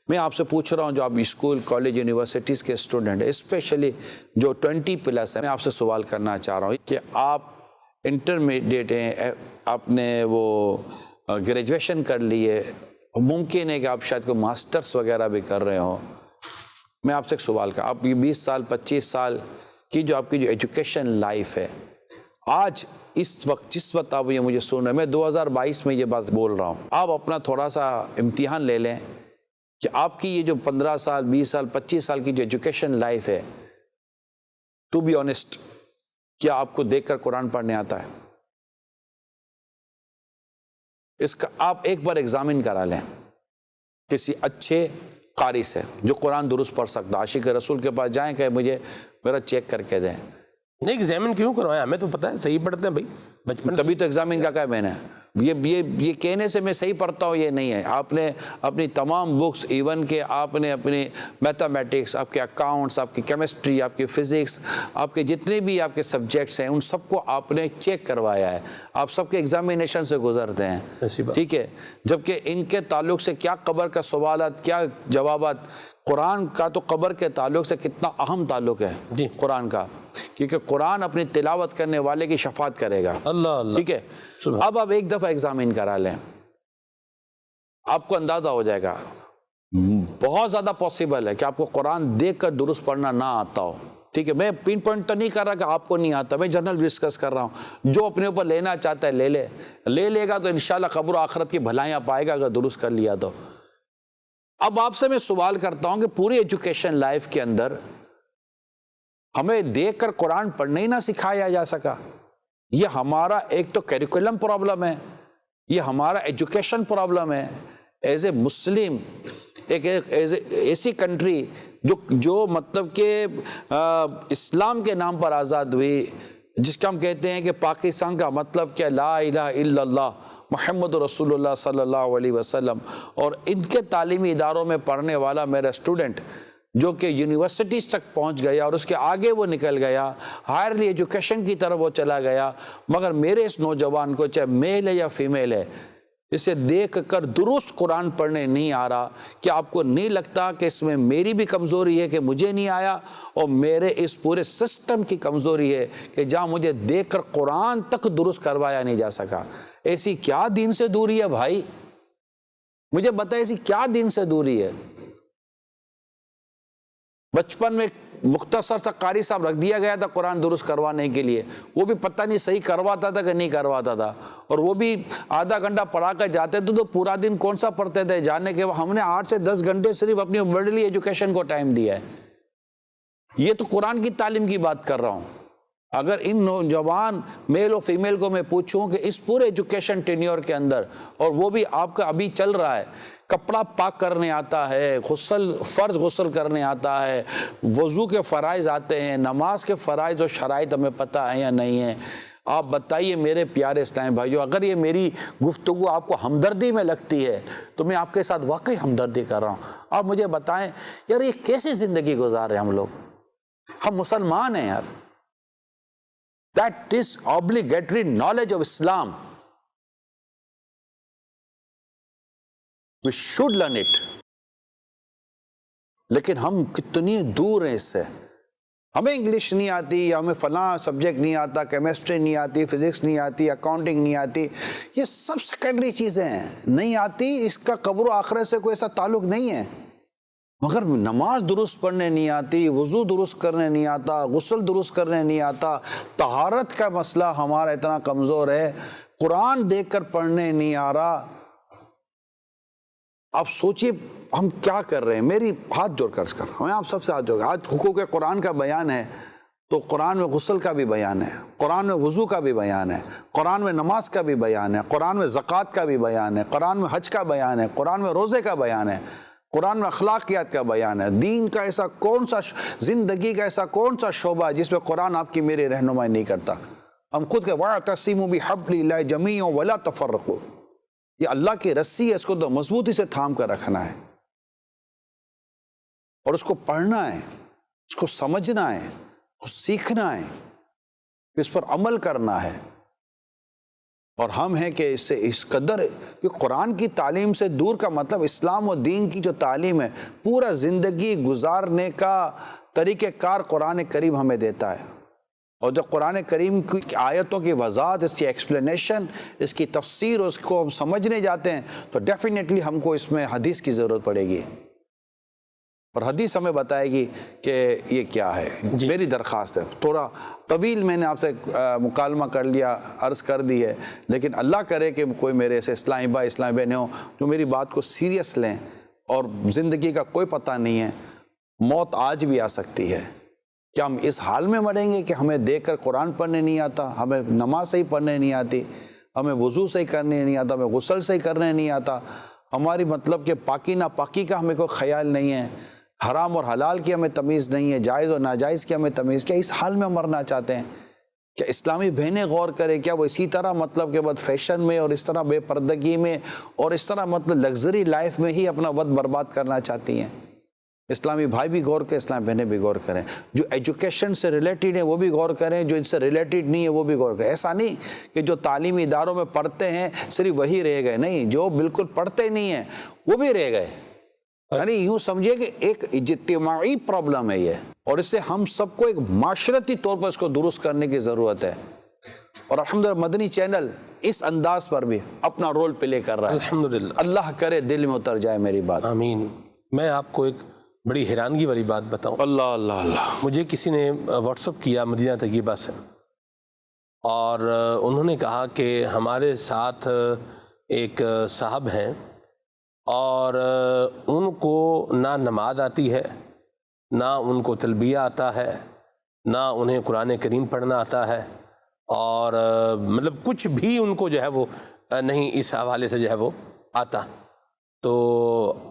میں آپ سے پوچھ رہا ہوں جو آپ اسکول کالج یونیورسٹیز کے اسٹوڈنٹ ہیں، اسپیشلی جو 20+ ہیں، میں آپ سے سوال کرنا چاہ رہا ہوں کہ آپ انٹرمیڈیٹ ہیں، آپ نے وہ گریجویشن کر لی ہے، ممکن ہے کہ آپ شاید کوئی ماسٹرز وغیرہ بھی کر رہے ہوں، میں آپ سے ایک سوال کر، آپ یہ 20 سال 25 سال کی جو آپ کی جو ایجوکیشن لائف ہے، آج اس وقت جس وقت آپ یہ مجھے سن رہے ہیں، میں 2022 میں یہ بات بول رہا ہوں، آپ اپنا تھوڑا سا امتحان لے لیں کہ آپ کی یہ جو 15 سال 20 سال 25 سال کی جو ایجوکیشن لائف ہے، ٹو بی آنیسٹ، کیا آپ کو دیکھ کر قرآن پڑھنے آتا ہے؟ اس کا آپ ایک بار ایگزامن کرا لیں کسی اچھے قاری سے جو قرآن درست پڑھ سکتا، عاشق رسول کے پاس جائیں کہ مجھے میرا چیک کر کے دیں۔
نہیں ایگزامن کیوں کروایا، ہمیں تو پتہ ہے صحیح پڑھتے ہیں بھائی بچپن،
تبھی تو ایگزامن کا کہا میں نے، یہ کہنے سے میں صحیح پڑھتا ہوں یہ نہیں ہے، آپ نے اپنی تمام بکس، ایون کہ آپ نے اپنی میتھمیٹکس، آپ کے اکاؤنٹس، آپ کی کیمسٹری، آپ کی فزکس، آپ کے جتنے بھی آپ کے سبجیکٹس ہیں ان سب کو آپ نے چیک کروایا ہے، آپ سب کے ایگزامینیشن سے گزرتے ہیں، ٹھیک ہے، جبکہ ان کے تعلق سے کیا قبر کا سوالات، کیا جوابات، قرآن کا تو قبر کے تعلق سے کتنا اہم تعلق ہے
جی
قرآن کا، کیونکہ قرآن اپنی تلاوت کرنے والے کی شفاعت کرے گا،
اللہ
ٹھیک ہے۔ اب آپ ایک دفعہ ایگزامن کرا لیں، آپ کو اندازہ ہو جائے گا، بہت زیادہ پاسبل ہے کہ آپ کو قرآن دیکھ کر درست پڑھنا نہ آتا ہو، ٹھیک ہے۔ میں پن پوائنٹ تو نہیں کر رہا کہ آپ کو نہیں آتا، میں جنرل ڈسکس کر رہا ہوں، جو اپنے اوپر لینا چاہتا ہے لے لے گا تو انشاءاللہ قبر و آخرت کی بھلائیاں پائے گا اگر درست کر لیا تو۔ اب آپ سے میں سوال کرتا ہوں کہ پوری ایجوکیشن لائف کے اندر ہمیں دیکھ کر قرآن پڑھنا ہی نہ سکھایا جا سکا، یہ ہمارا ایک تو کیریکولم پرابلم ہے، یہ ہمارا ایجوکیشن پرابلم ہے، ایز اے مسلم، ایسی کنٹری جو مطلب کہ اسلام کے نام پر آزاد ہوئی، جس کا ہم کہتے ہیں کہ پاکستان کا مطلب کیا، لا الہ الا اللہ محمد رسول اللہ صلی اللہ علیہ وسلم، اور ان کے تعلیمی اداروں میں پڑھنے والا میرا اسٹوڈنٹ جو کہ یونیورسٹیز تک پہنچ گیا اور اس کے آگے وہ نکل گیا، ہائرلی ایجوکیشن کی طرف وہ چلا گیا، مگر میرے اس نوجوان کو چاہے میل ہے یا فیمیل ہے، اسے دیکھ کر درست قرآن پڑھنے نہیں آ رہا، کہ آپ کو نہیں لگتا کہ اس میں میری بھی کمزوری ہے کہ مجھے نہیں آیا، اور میرے اس پورے سسٹم کی کمزوری ہے کہ جہاں مجھے دیکھ کر قرآن تک درست کروایا نہیں جا سکا؟ ایسی کیا دین سے دوری ہے بھائی؟ مجھے بتائیں ایسی کیا دین سے دوری ہے؟ بچپن میں مختصر سا قاری صاحب رکھ دیا گیا تھا قرآن درست کروانے کے لیے، وہ بھی پتہ نہیں صحیح کرواتا تھا کہ نہیں کرواتا تھا، اور وہ بھی آدھا گھنٹہ پڑھا کر جاتے تھے تو پورا دن کون سا پڑھتے تھے؟ جانے کے ہم نے 8 سے 10 گھنٹے صرف اپنی ورلڈلی ایجوکیشن کو ٹائم دیا ہے۔ یہ تو قرآن کی تعلیم کی بات کر رہا ہوں۔ اگر ان نوجوان میل و فیمیل کو میں پوچھوں کہ اس پورے ایجوکیشن ٹینیور کے اندر، اور وہ بھی آپ کا ابھی چل رہا ہے، کپڑا پاک کرنے آتا ہے، فرض غسل کرنے آتا ہے، وضو کے فرائض آتے ہیں، نماز کے فرائض و شرائط ہمیں پتہ ہیں یا نہیں ہیں؟ آپ بتائیے میرے پیارے اسلام بھائیو، اگر یہ میری گفتگو آپ کو ہمدردی میں لگتی ہے تو میں آپ کے ساتھ واقعی ہمدردی کر رہا ہوں۔ آپ مجھے بتائیں یار یہ کیسی زندگی گزار رہے ہیں ہم لوگ؟ ہم مسلمان ہیں یار۔ That is obligatory knowledge of Islam. We should learn it. لیکن ہم کتنی دور ہیں اس سے۔ ہمیں انگلش نہیں آتی، ہمیں فلاں سبجیکٹ نہیں آتا، کیمسٹری نہیں آتی، فزکس نہیں آتی، اکاؤنٹنگ نہیں آتی، یہ سب سیکنڈری چیزیں ہیں، نہیں آتی، اس کا قبر و آخرت سے کوئی ایسا تعلق نہیں ہے۔ مگر نماز درست پڑھنے نہیں آتی، وضو درست کرنے نہیں آتا، غسل درست کرنے نہیں آتا، طہارت کا مسئلہ ہمارا اتنا کمزور ہے، قرآن دیکھ کر پڑھنے نہیں آ رہا۔ آپ سوچئے ہم کیا کر رہے ہیں؟ میری ہاتھ جوڑ کر رہا ہوں، میں آپ سب سے ہاتھ جوڑ کر، آج حقوق قرآن کا بیان ہے تو قرآن میں غسل کا بھی بیان ہے، قرآن میں وضو کا بھی بیان ہے، قرآن میں نماز کا بھی بیان ہے، قرآن میں زکوٰۃ کا بھی بیان ہے، قرآن میں حج کا بیان ہے، قرآن میں روزے کا بیان ہے، قرآن میں اخلاقیات کا بیان ہے۔ دین کا ایسا کون سا، زندگی کا ایسا کون سا شعبہ ہے جس میں قرآن آپ کی میری رہنمائی نہیں کرتا؟ ہم خود کہ وَاعْتَصِمُوا بِحَبْلِ اللَّهِ جَمِيعًا وَلَا تَفَرَّقُوا، یہ اللہ کی رسی ہے، اس کو تو مضبوطی سے تھام کر رکھنا ہے، اور اس کو پڑھنا ہے، اس کو سمجھنا ہے، اس کو سیکھنا ہے، اس پر عمل کرنا ہے۔ اور ہم ہیں کہ اس سے اس قدر کہ قرآن کی تعلیم سے دور کا مطلب اسلام و دین کی جو تعلیم ہے، پورا زندگی گزارنے کا طریقہ کار قرآن کریم ہمیں دیتا ہے۔ اور جب قرآن کریم کی آیتوں کی وضاحت، اس کی ایکسپلینیشن، اس کی تفسیر، اس کو ہم سمجھنے جاتے ہیں تو ڈیفینیٹلی ہم کو اس میں حدیث کی ضرورت پڑے گی، اور حدیث ہمیں بتائے گی کہ یہ کیا ہے۔ میری درخواست ہے، تھوڑا طویل میں نے آپ سے مکالمہ کر لیا، عرض کر دی ہے، لیکن اللہ کرے کہ کوئی میرے ایسے اسلامی بھائی نے ہو جو میری بات کو سیریس لیں، اور زندگی کا کوئی پتہ نہیں ہے، موت آج بھی آ سکتی ہے۔ کیا ہم اس حال میں مریں گے کہ ہمیں دیکھ کر قرآن پڑھنے نہیں آتا، ہمیں نماز صحیح پڑھنے نہیں آتی، ہمیں وضو صحیح کرنے نہیں آتا، ہمیں غسل صحیح کرنے نہیں آتا، ہماری مطلب کہ پاکی ناپاکی کا ہمیں کوئی خیال نہیں ہے، حرام اور حلال کی ہمیں تمیز نہیں ہے، جائز اور ناجائز کی ہمیں تمیز، کیا اس حال میں مرنا چاہتے ہیں؟ کیا اسلامی بہنیں غور کریں، کیا وہ اسی طرح مطلب کہ بد فیشن میں اور اس طرح بے پردگی میں اور اس طرح مطلب لگژری لائف میں ہی اپنا وقت برباد کرنا چاہتی ہیں؟ اسلامی بھائی بھی غور کریں، اسلامی بہنیں بھی غور کریں، جو ایجوکیشن سے ریلیٹڈ ہیں وہ بھی غور کریں، جو ان سے ریلیٹڈ نہیں ہے وہ بھی غور کریں۔ ایسا نہیں کہ جو تعلیمی اداروں میں پڑھتے ہیں صرف وہی رہ گئے، نہیں، جو بالکل پڑھتے نہیں ہیں وہ بھی رہ گئے۔ یعنی یوں سمجھے کہ ایک اجتماعی پرابلم ہے یہ، اور اس سے ہم سب کو ایک معاشرتی طور پر اس کو درست کرنے کی ضرورت ہے، اور الحمدللہ مدنی چینل اس انداز پر بھی اپنا رول پلے کر رہا ہے۔
الحمدللہ،
اللہ کرے دل میں اتر جائے میری بات۔
آمین۔ میں آپ کو ایک بڑی حیرانگی والی بات بتاؤں۔
اللہ اللہ اللہ۔
مجھے کسی نے واٹس اپ کیا مدینہ طیبہ سے، اور انہوں نے کہا کہ ہمارے ساتھ ایک صاحب ہیں اور ان کو نہ نماز آتی ہے، نہ ان کو تلبیہ آتا ہے، نہ انہیں قرآن کریم پڑھنا آتا ہے، اور مطلب کچھ بھی ان کو جو ہے وہ نہیں اس حوالے سے جو ہے وہ آتا۔ تو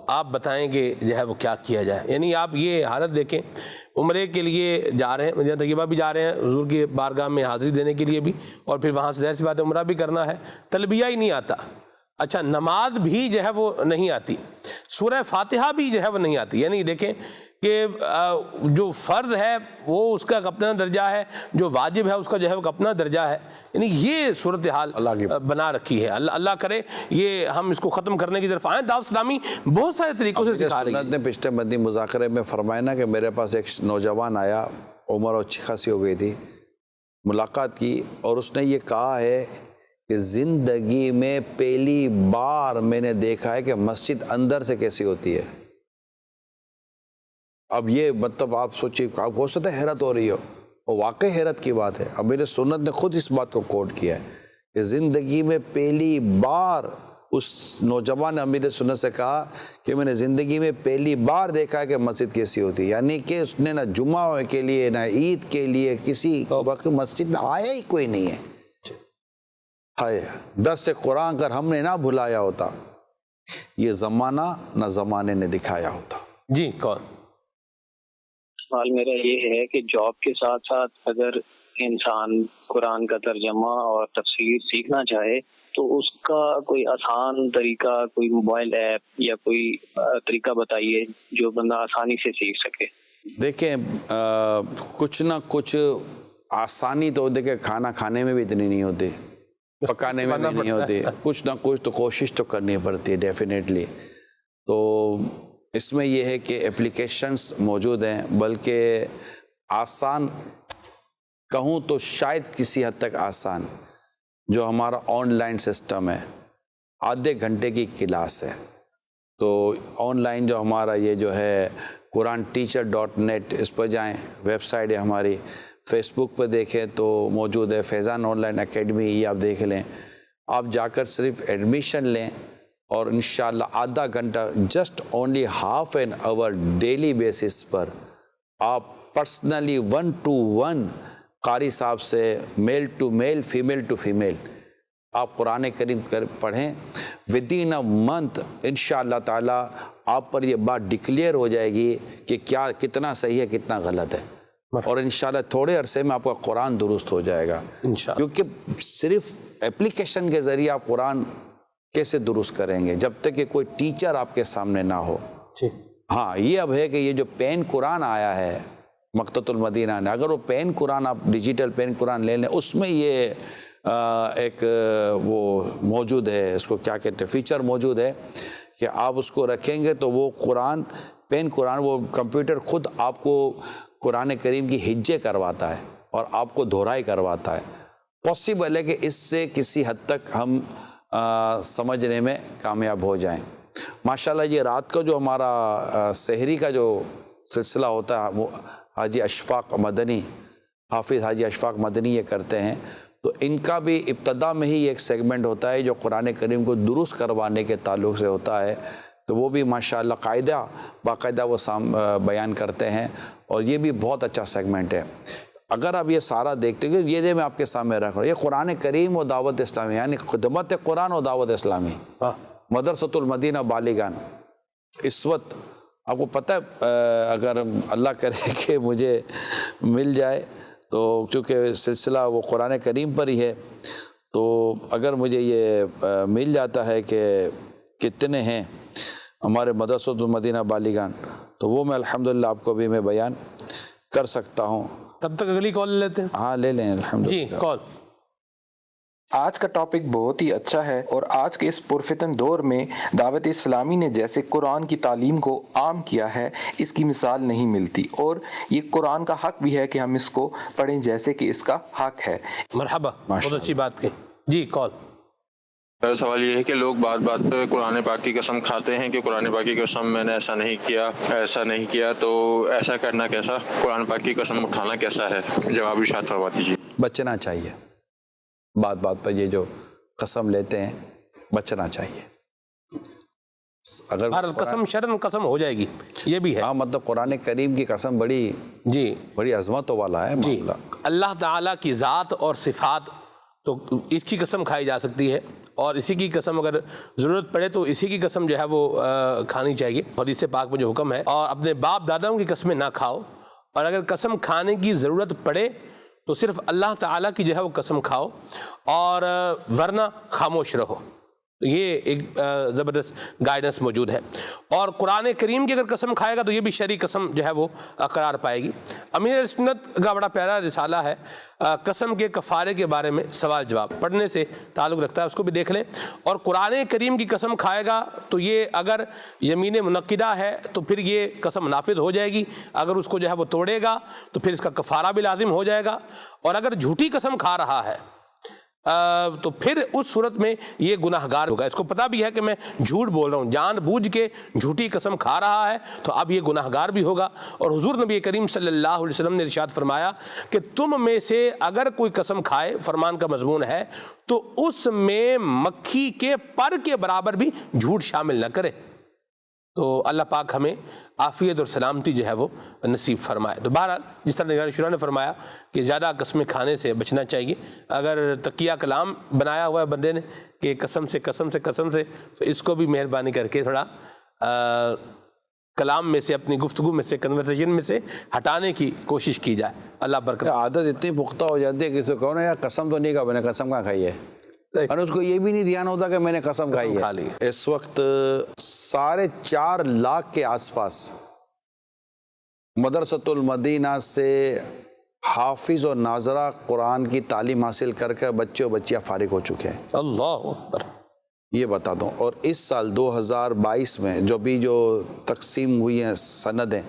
آپ بتائیں کہ جو ہے وہ کیا کیا جائے؟ یعنی آپ یہ حالت دیکھیں، عمرے کے لیے جا رہے ہیں، مدینہ طیبہ بھی جا رہے ہیں حضور کی بارگاہ میں حاضری دینے کے لیے بھی، اور پھر وہاں سے ظاہر سی بات ہے عمرہ بھی کرنا ہے، تلبیہ ہی نہیں آتا، اچھا نماز بھی جو ہے وہ نہیں آتی، سورہ فاتحہ بھی جو ہے وہ نہیں آتی، یعنی دیکھیں کہ جو فرض ہے وہ اس کا اپنا درجہ ہے، جو واجب ہے اس کا جو ہے وہ اپنا درجہ ہے، یعنی یہ صورتحال بنا رکھی ہے۔ اللہ کرے یہ ہم اس کو ختم کرنے کی طرف آئیں۔ دعوت اسلامی بہت سارے طریقوں سے سکھا رہی ہے۔
سنت نے پچھلے مدنی مذاکرے میں فرمایا نا کہ میرے پاس ایک نوجوان آیا، عمر اچھی خاصی ہو گئی تھی، ملاقات کی، اور اس نے یہ کہا ہے کہ زندگی میں پہلی بار میں نے دیکھا ہے کہ مسجد اندر سے کیسی ہوتی ہے۔ اب یہ مطلب آپ سوچیے، آپ کو ہو سکتا ہے حیرت ہو رہی ہو، وہ واقعی حیرت کی بات ہے۔ اب میرے سنت نے خود اس بات کو کوٹ کیا ہے کہ زندگی میں پہلی بار، اس نوجوان نے امیر سنت سے کہا کہ میں نے زندگی میں پہلی بار دیکھا ہے کہ مسجد کیسی ہوتی ہے، یعنی کہ اس نے نہ جمعہ کے لیے نہ عید کے لیے کسی وقت مسجد میں آیا ہی کوئی نہیں ہے۔ ہائے درس قرآن اگر ہم نے نہ بھلایا ہوتا، یہ زمانہ نہ زمانے نے دکھایا ہوتا۔
جی کون؟
سوال میرا یہ ہے کہ جاب کے ساتھ ساتھ اگر انسان قرآن کا ترجمہ اور تفسیر سیکھنا چاہے تو اس کا کوئی آسان طریقہ، کوئی موبائل ایپ یا کوئی طریقہ بتائیے جو بندہ آسانی سے سیکھ سکے۔
دیکھیں کچھ نہ کچھ آسانی تو دیکھیں کھانا کھانے میں بھی اتنی نہیں ہوتی، پکانے میں بھی نہیں ہوتی، کچھ نہ کچھ تو کوشش تو کرنی پڑتی ہے ڈیفینیٹلی۔ تو اس میں یہ ہے کہ اپلیکیشنز موجود ہیں، بلکہ آسان کہوں تو شاید کسی حد تک آسان جو ہمارا آن لائن سسٹم ہے، آدھے گھنٹے کی کلاس ہے، تو آن لائن جو ہمارا یہ جو ہے قرآن teacher.net، اس پر جائیں، ویب سائٹ ہے ہماری، فیس بک پہ دیکھیں تو موجود ہے فیضان آن لائن اکیڈمی، یہ آپ دیکھ لیں، آپ جا کر صرف ایڈمیشن لیں اور انشاءاللہ آدھا گھنٹہ just only half an hour daily basis پر آپ پرسنلی 1 to 1 قاری صاحب سے male to male, female to female آپ قرآن کریم پڑھیں، ودین اے منتھ انشاءاللہ تعالی آپ پر یہ بات ڈکلیئر ہو جائے گی کہ کیا کتنا صحیح ہے کتنا غلط ہے، اور انشاءاللہ تھوڑے عرصے میں آپ کا قرآن درست ہو جائے گا، کیونکہ صرف اپلیکیشن کے ذریعے آپ قرآن کیسے درست کریں گے جب تک کہ کوئی ٹیچر آپ کے سامنے نہ ہو۔ ہاں یہ اب ہے کہ یہ جو پین قرآن آیا ہے مکتبۃ المدینہ نے، اگر وہ پین قرآن آپ ڈیجیٹل پین قرآن لے لیں، اس میں یہ ایک وہ موجود ہے، اس کو کیا کہتے ہیں، فیچر موجود ہے کہ آپ اس کو رکھیں گے تو وہ قرآن پین قرآن، وہ کمپیوٹر خود آپ کو قرآن کریم کی ہجے کرواتا ہے اور آپ کو دہرائی کرواتا ہے۔ پاسبل ہے کہ اس سے کسی حد تک ہم سمجھنے میں کامیاب ہو جائیں۔ ماشاءاللہ یہ رات کو جو ہمارا سحری کا جو سلسلہ ہوتا ہے وہ حاجی اشفاق مدنی، حافظ حاجی اشفاق مدنی یہ کرتے ہیں، تو ان کا بھی ابتدا میں ہی ایک سیگمنٹ ہوتا ہے جو قرآن کریم کو درست کروانے کے تعلق سے ہوتا ہے، تو وہ بھی ماشاءاللہ باقاعدہ وہ بیان کرتے ہیں، اور یہ بھی بہت اچھا سیگمنٹ ہے۔ اگر آپ یہ سارا دیکھتے ہیں، یہ میں آپ کے سامنے رکھ رہا ہوں، یہ قرآن کریم و دعوت اسلامی، یعنی خدمت قرآن و دعوت اسلامی، مدرسۃ المدینہ بالیگان۔ اس وقت آپ کو پتہ ہے، اگر اللہ کرے کہ مجھے مل جائے تو کیونکہ سلسلہ وہ قرآن کریم پر ہی ہے، تو اگر مجھے یہ مل جاتا ہے کہ کتنے ہیں ہمارے مدرسۃ المدینہ بالیگان، تو وہ میں الحمدللہ آپ کو بھی میں بیان کر سکتا ہوں۔
تب تک اگلی کال لیتے ہیں۔
ہاں لے لیں الحمدللہ۔
جی کال۔
آج کا ٹاپک بہت ہی اچھا ہے، اور آج کے اس پرفتن دور میں دعوت اسلامی نے جیسے قرآن کی تعلیم کو عام کیا ہے، اس کی مثال نہیں ملتی، اور یہ قرآن کا حق بھی ہے کہ ہم اس کو پڑھیں جیسے کہ اس کا حق ہے۔
مرحبا، بہت اچھی بات کی۔ جی کال۔
میرا سوال یہ ہے کہ لوگ بات بات پہ قرآن پاک کی قسم کھاتے ہیں کہ قرآن پاک کی قسم میں نے ایسا نہیں کیا، تو ایسا کرنا کیسا، قرآن پاک کی قسم اٹھانا کیسا ہے؟ جواب ارشاد فرما دیجیے۔
بچنا چاہیے، بات بات پر یہ جو قسم لیتے ہیں بچنا چاہیے۔ اگر
قسم شرن قسم ہو جائے گی، یہ بھی ہے۔
ہاں مطلب قرآن کریم کی قسم بڑی عظمتوں والا ہے معاملہ۔
اللہ تعالیٰ کی ذات اور صفات، تو اس کی قسم کھائی جا سکتی ہے، اور اسی کی قسم اگر ضرورت پڑے تو اسی کی قسم جو ہے وہ کھانی چاہیے۔ حدیث پاک میں جو حکم ہے، اور اپنے باپ داداؤں کی قسمیں نہ کھاؤ، اور اگر قسم کھانے کی ضرورت پڑے تو صرف اللہ تعالیٰ کی جو ہے وہ قسم کھاؤ، اور ورنہ خاموش رہو۔ یہ ایک زبردست گائیڈنس موجود ہے۔ اور قرآن کریم کی اگر قسم کھائے گا تو یہ بھی شرعی قسم جو ہے وہ قرار پائے گی۔ امیر اہل سنت کا بڑا پیارا رسالہ ہے قسم کے کفارے کے بارے میں، سوال جواب پڑھنے سے تعلق رکھتا ہے، اس کو بھی دیکھ لیں۔ اور قرآن کریم کی قسم کھائے گا تو یہ اگر یمین منعقدہ ہے تو پھر یہ قسم نافذ ہو جائے گی، اگر اس کو جو ہے وہ توڑے گا تو پھر اس کا کفارہ بھی لازم ہو جائے گا، اور اگر جھوٹی قسم کھا رہا ہے تو پھر اس صورت میں یہ گناہ گار ہوگا۔ اس کو پتہ بھی ہے کہ میں جھوٹ بول رہا ہوں، جان بوجھ کے جھوٹی قسم کھا رہا ہے تو اب یہ گناہ گار بھی ہوگا۔ اور حضور نبی کریم صلی اللہ علیہ وسلم نے ارشاد فرمایا کہ تم میں سے اگر کوئی قسم کھائے، فرمان کا مضمون ہے، تو اس میں مکھی کے پر کے برابر بھی جھوٹ شامل نہ کرے۔ تو اللہ پاک ہمیں عافیت اور سلامتی جو ہے وہ نصیب فرمائے۔ تو بہرحال جس طرح نگران شورا نے فرمایا کہ زیادہ قسمیں کھانے سے بچنا چاہیے۔ اگر تقیہ کلام بنایا ہوا ہے بندے نے کہ قسم سے قسم سے قسم سے، تو اس کو بھی مہربانی کر کے تھوڑا کلام میں سے، اپنی گفتگو میں سے، کنورسیشن میں سے ہٹانے کی کوشش کی جائے۔ اللہ برکت۔
عادت اتنی پختہ ہو جاتی ہے کہ کسی کو نا یار قسم تو نہیں کہا، میں نے قسم کہاں کھائی ہے، اور اس کو یہ بھی نہیں دھیان ہوتا کہ میں نے قسم کھائی ہے۔ اس وقت 4.5 لاکھ کے آس پاس مدرسۃ المدینہ سے حافظ اور ناظرہ قرآن کی تعلیم حاصل کر کے بچے اور بچیاں فارغ ہو چکے ہیں۔
اللہ اکبر۔
یہ بتا دوں، اور اس سال 2022 میں جو تقسیم ہوئی ہیں سندیں،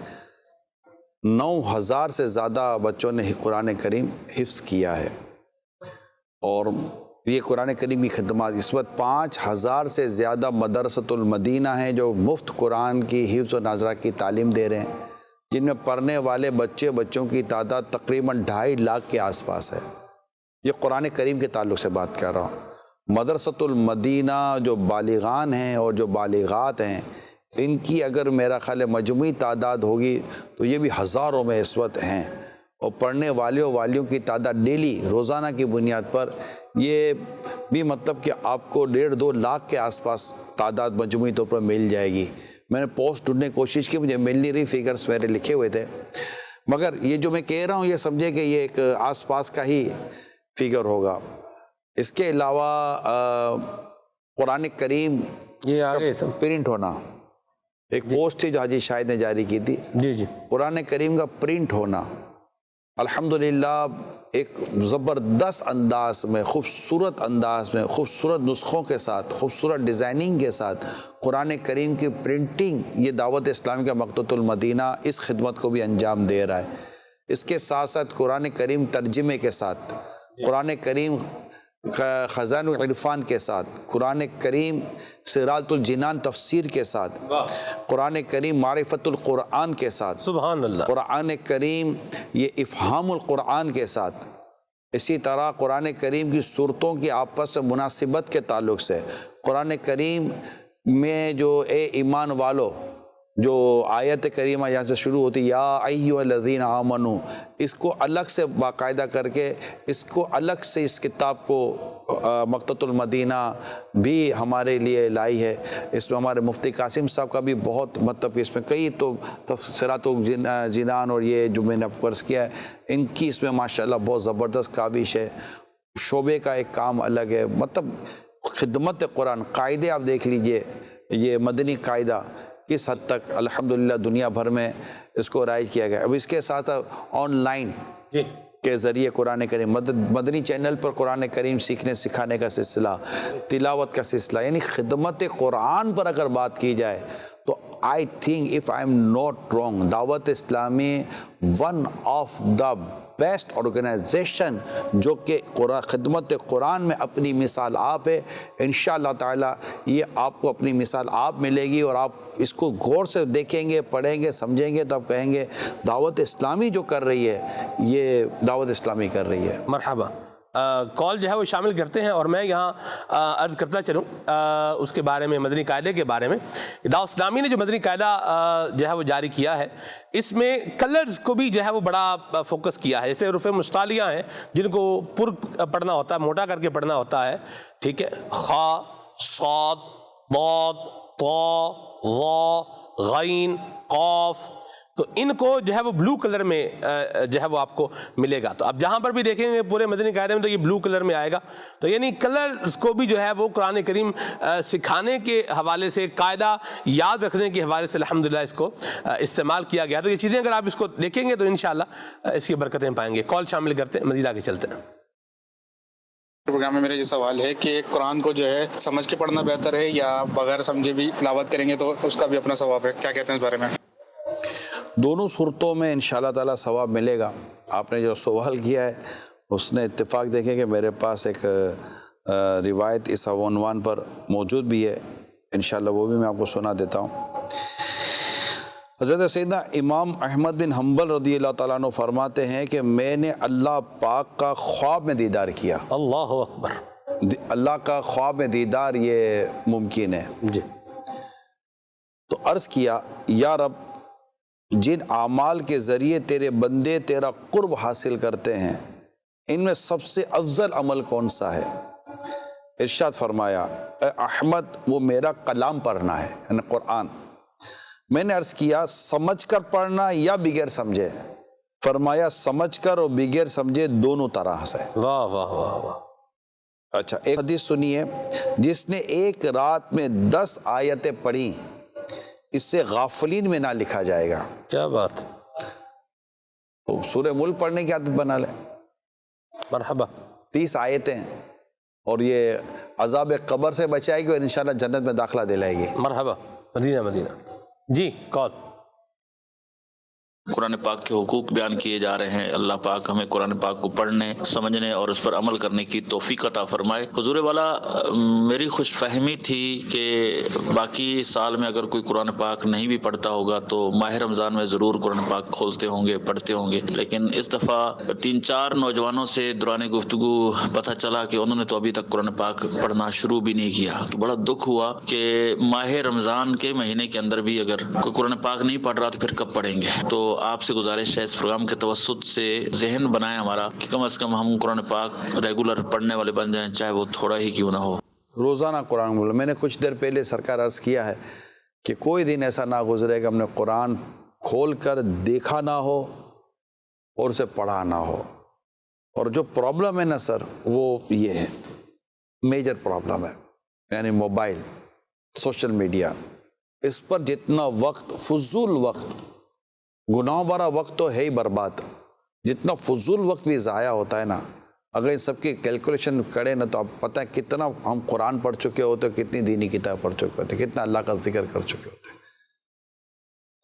9,000 سے زیادہ بچوں نے قرآن کریم حفظ کیا ہے۔ اور یہ قرآن کریم کی خدمات اس وقت 5,000 سے زیادہ مدرسۃ المدینہ ہیں جو مفت قرآن کی حفظ و ناظرہ کی تعلیم دے رہے ہیں، جن میں پڑھنے والے بچوں کی تعداد تقریباً 2.5 لاکھ کے آس پاس ہے۔ یہ قرآن کریم کے تعلق سے بات کر رہا ہوں۔ مدرسۃ المدینہ جو بالغان ہیں اور جو بالغات ہیں، ان کی اگر میرا خیال ہے مجموعی تعداد ہوگی تو یہ بھی ہزاروں میں اس وقت ہیں، اور پڑھنے والیوں کی تعداد ڈیلی روزانہ کی بنیاد پر یہ بھی مطلب کہ آپ کو 1.5-2 لاکھ کے آس پاس تعداد مجموعی طور پر مل جائے گی۔ میں نے پوسٹ ڈھونڈنے کی کوشش کی، مجھے مل نہیں رہی، فگرز میرے لکھے ہوئے تھے، مگر یہ جو میں کہہ رہا ہوں یہ سمجھے کہ یہ ایک آس پاس کا ہی فگر ہوگا۔ اس کے علاوہ قرآن کریم
یہ آگے
پرنٹ ہونا، ایک پوسٹ تھی جو حاجی شاہد نے جاری کی تھی، قرآن کریم کا پرنٹ ہونا الحمدللہ ایک زبردست انداز میں، خوبصورت انداز میں، خوبصورت نسخوں کے ساتھ، خوبصورت ڈیزائننگ کے ساتھ قرآن کریم کی پرنٹنگ، یہ دعوت اسلامی کا مکتبۃ المدینہ اس خدمت کو بھی انجام دے رہا ہے۔ اس کے ساتھ ساتھ قرآن کریم ترجمے کے ساتھ، قرآن کریم خزائن العرفان کے ساتھ، قرآن کریم سراۃ الجنان تفسیر کے ساتھ، قرآن کریم معرفت القرآن کے ساتھ،
سبحان اللہ،
قرآن کریم یہ افہام القرآن کے ساتھ، اسی طرح قرآن کریم کی صورتوں کی آپس میں مناسبت کے تعلق سے، قرآن کریم میں جو اے ایمان والو جو آیت کریمہ یہاں سے شروع ہوتی یا ایھا الذین آمنو، اس کو الگ سے باقاعدہ کر کے اس کو الگ سے اس کتاب کو مکتبۃ المدینہ بھی ہمارے لیے لائی ہے۔ اس میں ہمارے مفتی قاسم صاحب کا بھی بہت مطلب اس میں کئی تو تفسیرات الجنان اور یہ جو میں نے عرض کیا ہے، ان کی اس میں ماشاءاللہ بہت زبردست کاوش ہے۔ شعبے کا ایک کام الگ ہے، مطلب خدمت قرآن قاعدے آپ دیکھ لیجئے، یہ مدنی قاعدہ کس حد تک الحمدللہ دنیا بھر میں اس کو رائج کیا گیا۔ اب اس کے ساتھ آن لائن کے ذریعے قرآن کریم مدنی چینل پر قرآن کریم سیکھنے سکھانے کا سلسلہ، تلاوت کا سلسلہ، یعنی خدمت قرآن پر اگر بات کی جائے تو I think if I am not wrong, Dawat Islami one of the best organisation جو کہ خدمت قرآن میں اپنی مثال آپ ہے۔ انشاءاللہ تعالی یہ آپ کو اپنی مثال آپ ملے گی، اور آپ اس کو غور سے دیکھیں گے، پڑھیں گے، سمجھیں گے تو آپ کہیں گے دعوت اسلامی جو کر رہی ہے یہ دعوت اسلامی کر رہی ہے۔
مرحبا۔ کال جو ہے وہ شامل کرتے ہیں، اور میں یہاں عرض کرتا چلوں اس کے بارے میں، مدنی قاعدے کے بارے میں۔ دعوت اسلامی نے جو مدنی قاعدہ جو ہے وہ جاری کیا ہے، اس میں کلرز کو بھی جو ہے وہ بڑا فوکس کیا ہے۔ جیسے حروف مستعلیہ ہیں جن کو پر پڑھنا ہوتا ہے، موٹا کر کے پڑھنا ہوتا ہے، ٹھیک ہے، خا، صاد، ضاد، طا، ظا، غین، قاف، تو ان کو جو ہے وہ بلو کلر میں جو ہے وہ آپ کو ملے گا. تو اب جہاں پر بھی دیکھیں گے پورے مدنی قاعدے میں تو یہ بلو کلر میں آئے گا. تو یعنی کلرز کو بھی جو ہے وہ قرآن کریم سکھانے کے حوالے سے، قاعدہ یاد رکھنے کے حوالے سے الحمدللہ اس کو استعمال کیا گیا. تو یہ چیزیں اگر آپ اس کو دیکھیں گے تو انشاءاللہ اس کی برکتیں پائیں گے. کال شامل کرتے ہیں، مزید آگے چلتے ہیں.
پروگرام میں میرا یہ سوال ہے کہ قرآن کو جو ہے سمجھ کے پڑھنا بہتر ہے یا بغیر سمجھے بھی تلاوت کریں گے تو اس کا بھی اپنا ثواب ہے؟ کیا کہتے ہیں اس بارے میں؟
دونوں صورتوں میں انشاءاللہ تعالیٰ ثواب ملے گا. آپ نے جو سوال کیا ہے اس نے اتفاق دیکھیں کہ میرے پاس ایک روایت اس عنوان پر موجود بھی ہے، انشاءاللہ وہ بھی میں آپ کو سنا دیتا ہوں. حضرت سیدنا امام احمد بن حنبل رضی اللہ تعالیٰ عنہ فرماتے ہیں کہ میں نے اللہ پاک کا خواب میں دیدار کیا.
اللہ اکبر.
اللہ کا خواب میں دیدار یہ ممکن ہے.
جی.
تو عرض کیا یا رب، جن اعمال کے ذریعے تیرے بندے تیرا قرب حاصل کرتے ہیں ان میں سب سے افضل عمل کون سا ہے؟ ارشاد فرمایا اے احمد، وہ میرا کلام پڑھنا ہے، یعنی قرآن. میں نے عرض کیا سمجھ کر پڑھنا یا بغیر سمجھے؟ فرمایا سمجھ کر اور بغیر سمجھے دونوں طرح سے.
واہ واہ واہ واہ.
اچھا، ایک حدیث سنیے، جس نے ایک رات میں 10 آیتیں پڑھی اس سے غافلین میں نہ لکھا جائے گا.
کیا بات.
تو سورہ ملک پڑھنے کی عادت بنا لے.
مرحبا.
30 آیتیں اور یہ عذاب قبر سے بچائے گی اور انشاءاللہ جنت میں داخلہ دلائے گی.
مرحبا. مدینہ مدینہ. جی کال.
قرآن پاک کے حقوق بیان کیے جا رہے ہیں. اللہ پاک ہمیں قرآن پاک کو پڑھنے، سمجھنے اور اس پر عمل کرنے کی توفیق عطا فرمائے. حضور والا، میری خوش فہمی تھی کہ باقی سال میں اگر کوئی قرآن پاک نہیں بھی پڑھتا ہوگا تو ماہ رمضان میں ضرور قرآن پاک کھولتے ہوں گے، پڑھتے ہوں گے. لیکن اس دفعہ 3-4 نوجوانوں سے دوران گفتگو پتہ چلا کہ انہوں نے تو ابھی تک قرآن پاک پڑھنا شروع بھی نہیں کیا. تو بڑا دکھ ہوا کہ ماہ رمضان کے مہینے کے اندر بھی اگر کوئی قرآن پاک نہیں پڑھ رہا تو پھر کب پڑھیں گے؟ تو آپ سے گزارش ہے اس پروگرام کے توسط سے ذہن بنائیں ہمارا کہ کم از کم ہم قرآن پاک ریگولر پڑھنے والے بن جائیں، چاہے وہ تھوڑا ہی کیوں نہ ہو.
روزانہ قرآن بولو. میں نے کچھ دیر پہلے سرکار عرض کیا ہے کہ کوئی دن ایسا نہ گزرے کہ ہم نے قرآن کھول کر دیکھا نہ ہو اور اسے پڑھا نہ ہو. اور جو پرابلم ہے نا سر، وہ یہ ہے، میجر پرابلم ہے، یعنی موبائل، سوشل میڈیا. اس پر جتنا وقت، فضول وقت، گناہ بھرا وقت تو ہے ہی برباد، جتنا فضول وقت بھی ضائع ہوتا ہے نا، اگر ان سب کی کیلکولیشن کریں نا تو آپ پتہ ہے کتنا ہم قرآن پڑھ چکے ہوتے، کتنی دینی کتاب پڑھ چکے ہوتے، کتنا اللہ کا ذکر کر چکے ہوتے.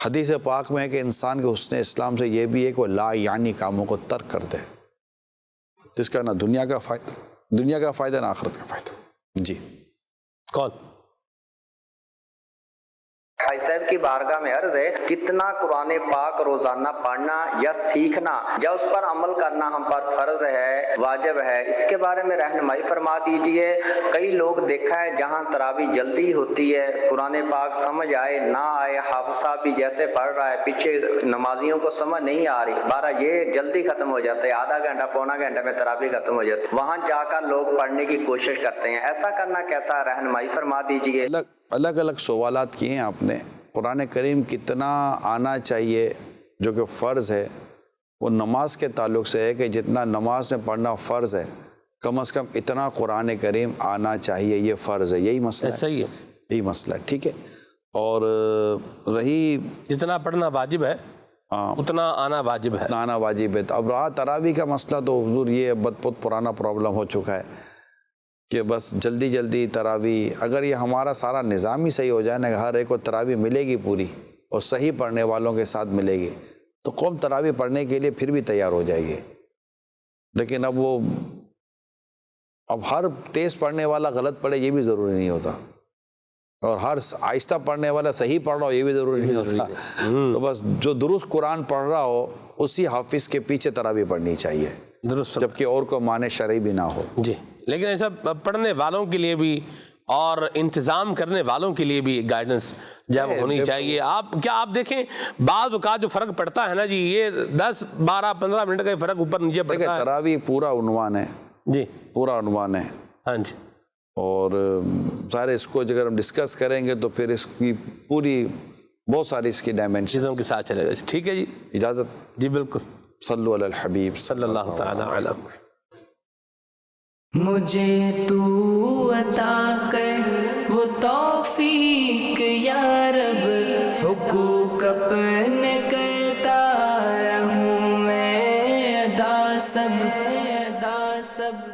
حدیث پاک میں ہے کہ انسان کے حسن اسلام سے یہ بھی ہے کہ وہ لا یعنی کاموں کو ترک کر دے، جس کا نہ دنیا کا فائدہ نہ آخرت کا فائدہ. جی
کال.
بھائی صاحب کی بارگاہ میں عرض ہے، کتنا قرآن پاک روزانہ پڑھنا یا سیکھنا یا اس پر عمل کرنا ہم پر فرض ہے، واجب ہے؟ اس کے بارے میں رہنمائی فرما دیجئے. کئی لوگ دیکھا ہے جہاں تراویح جلدی ہوتی ہے، قرآن پاک سمجھ آئے نہ آئے، حافظ صاحب بھی جیسے پڑھ رہا ہے، پیچھے نمازیوں کو سمجھ نہیں آ رہی، بارہ یہ جلدی ختم ہو جاتا ہے، آدھا گھنٹہ پونا گھنٹہ میں تراویح ختم ہو جاتی ہے، وہاں جا کر لوگ پڑھنے کی کوشش کرتے ہیں. ایسا کرنا کیسا؟ رہنمائی فرما دیجئے.
الگ الگ سوالات کیے ہیں آپ نے. قرآن کریم کتنا آنا چاہیے جو کہ فرض ہے، وہ نماز کے تعلق سے ہے کہ جتنا نماز میں پڑھنا فرض ہے کم از کم اتنا قرآن کریم آنا چاہیے، یہ فرض ہے. یہی مسئلہ ہے.
صحیح ہے،
یہی مسئلہ ہے. ٹھیک ہے. اور رہی
جتنا پڑھنا واجب ہے اتنا آنا واجب ہے.
آنا واجب ہے. اب رہا تراویح کا مسئلہ تو حضور یہ بہت پرانا پرابلم ہو چکا ہے کہ بس جلدی جلدی تراویح. اگر یہ ہمارا سارا نظام ہی صحیح ہو جائے نا، ہر ایک کو تراویح ملے گی پوری اور صحیح پڑھنے والوں کے ساتھ ملے گی تو قوم تراویح پڑھنے کے لیے پھر بھی تیار ہو جائے گی. لیکن اب ہر تیز پڑھنے والا غلط پڑھے یہ بھی ضروری نہیں ہوتا، اور ہر آہستہ پڑھنے والا صحیح پڑھ رہا ہو یہ بھی ضروری نہیں ہوتا. تو بس جو درست قرآن پڑھ رہا ہو اسی حافظ کے پیچھے تراویح پڑھنی چاہیے،
درست،
جبکہ اور کوئی معنی شرعی بھی نہ ہو.
جی. لیکن ایسا پڑھنے والوں کے لیے بھی اور انتظام کرنے والوں کے لیے بھی گائیڈنس جب ہونی چاہیے. آپ دیکھیں بعض اوقات جو فرق پڑتا ہے نا جی، یہ 10 12 15 منٹ کا فرق اوپر نیچے پڑتا ہے.
تراویح پورا عنوان ہے.
جی
پورا عنوان ہے.
ہاں جی.
اور سارے اس کو اگر ہم ڈسکس کریں گے تو پھر اس کی پوری بہت ساری اس کی ڈائمینشن
چیزوں کے ساتھ چلے گا. ٹھیک ہے جی,
اجازت.
جی بالکل.
صلو علی الحبیب
صلی اللہ تعالی علیہ.
مجھے تو عطا کر وہ توفیق یا رب, حقوق اپنے کرتا رہوں میں ادا سب.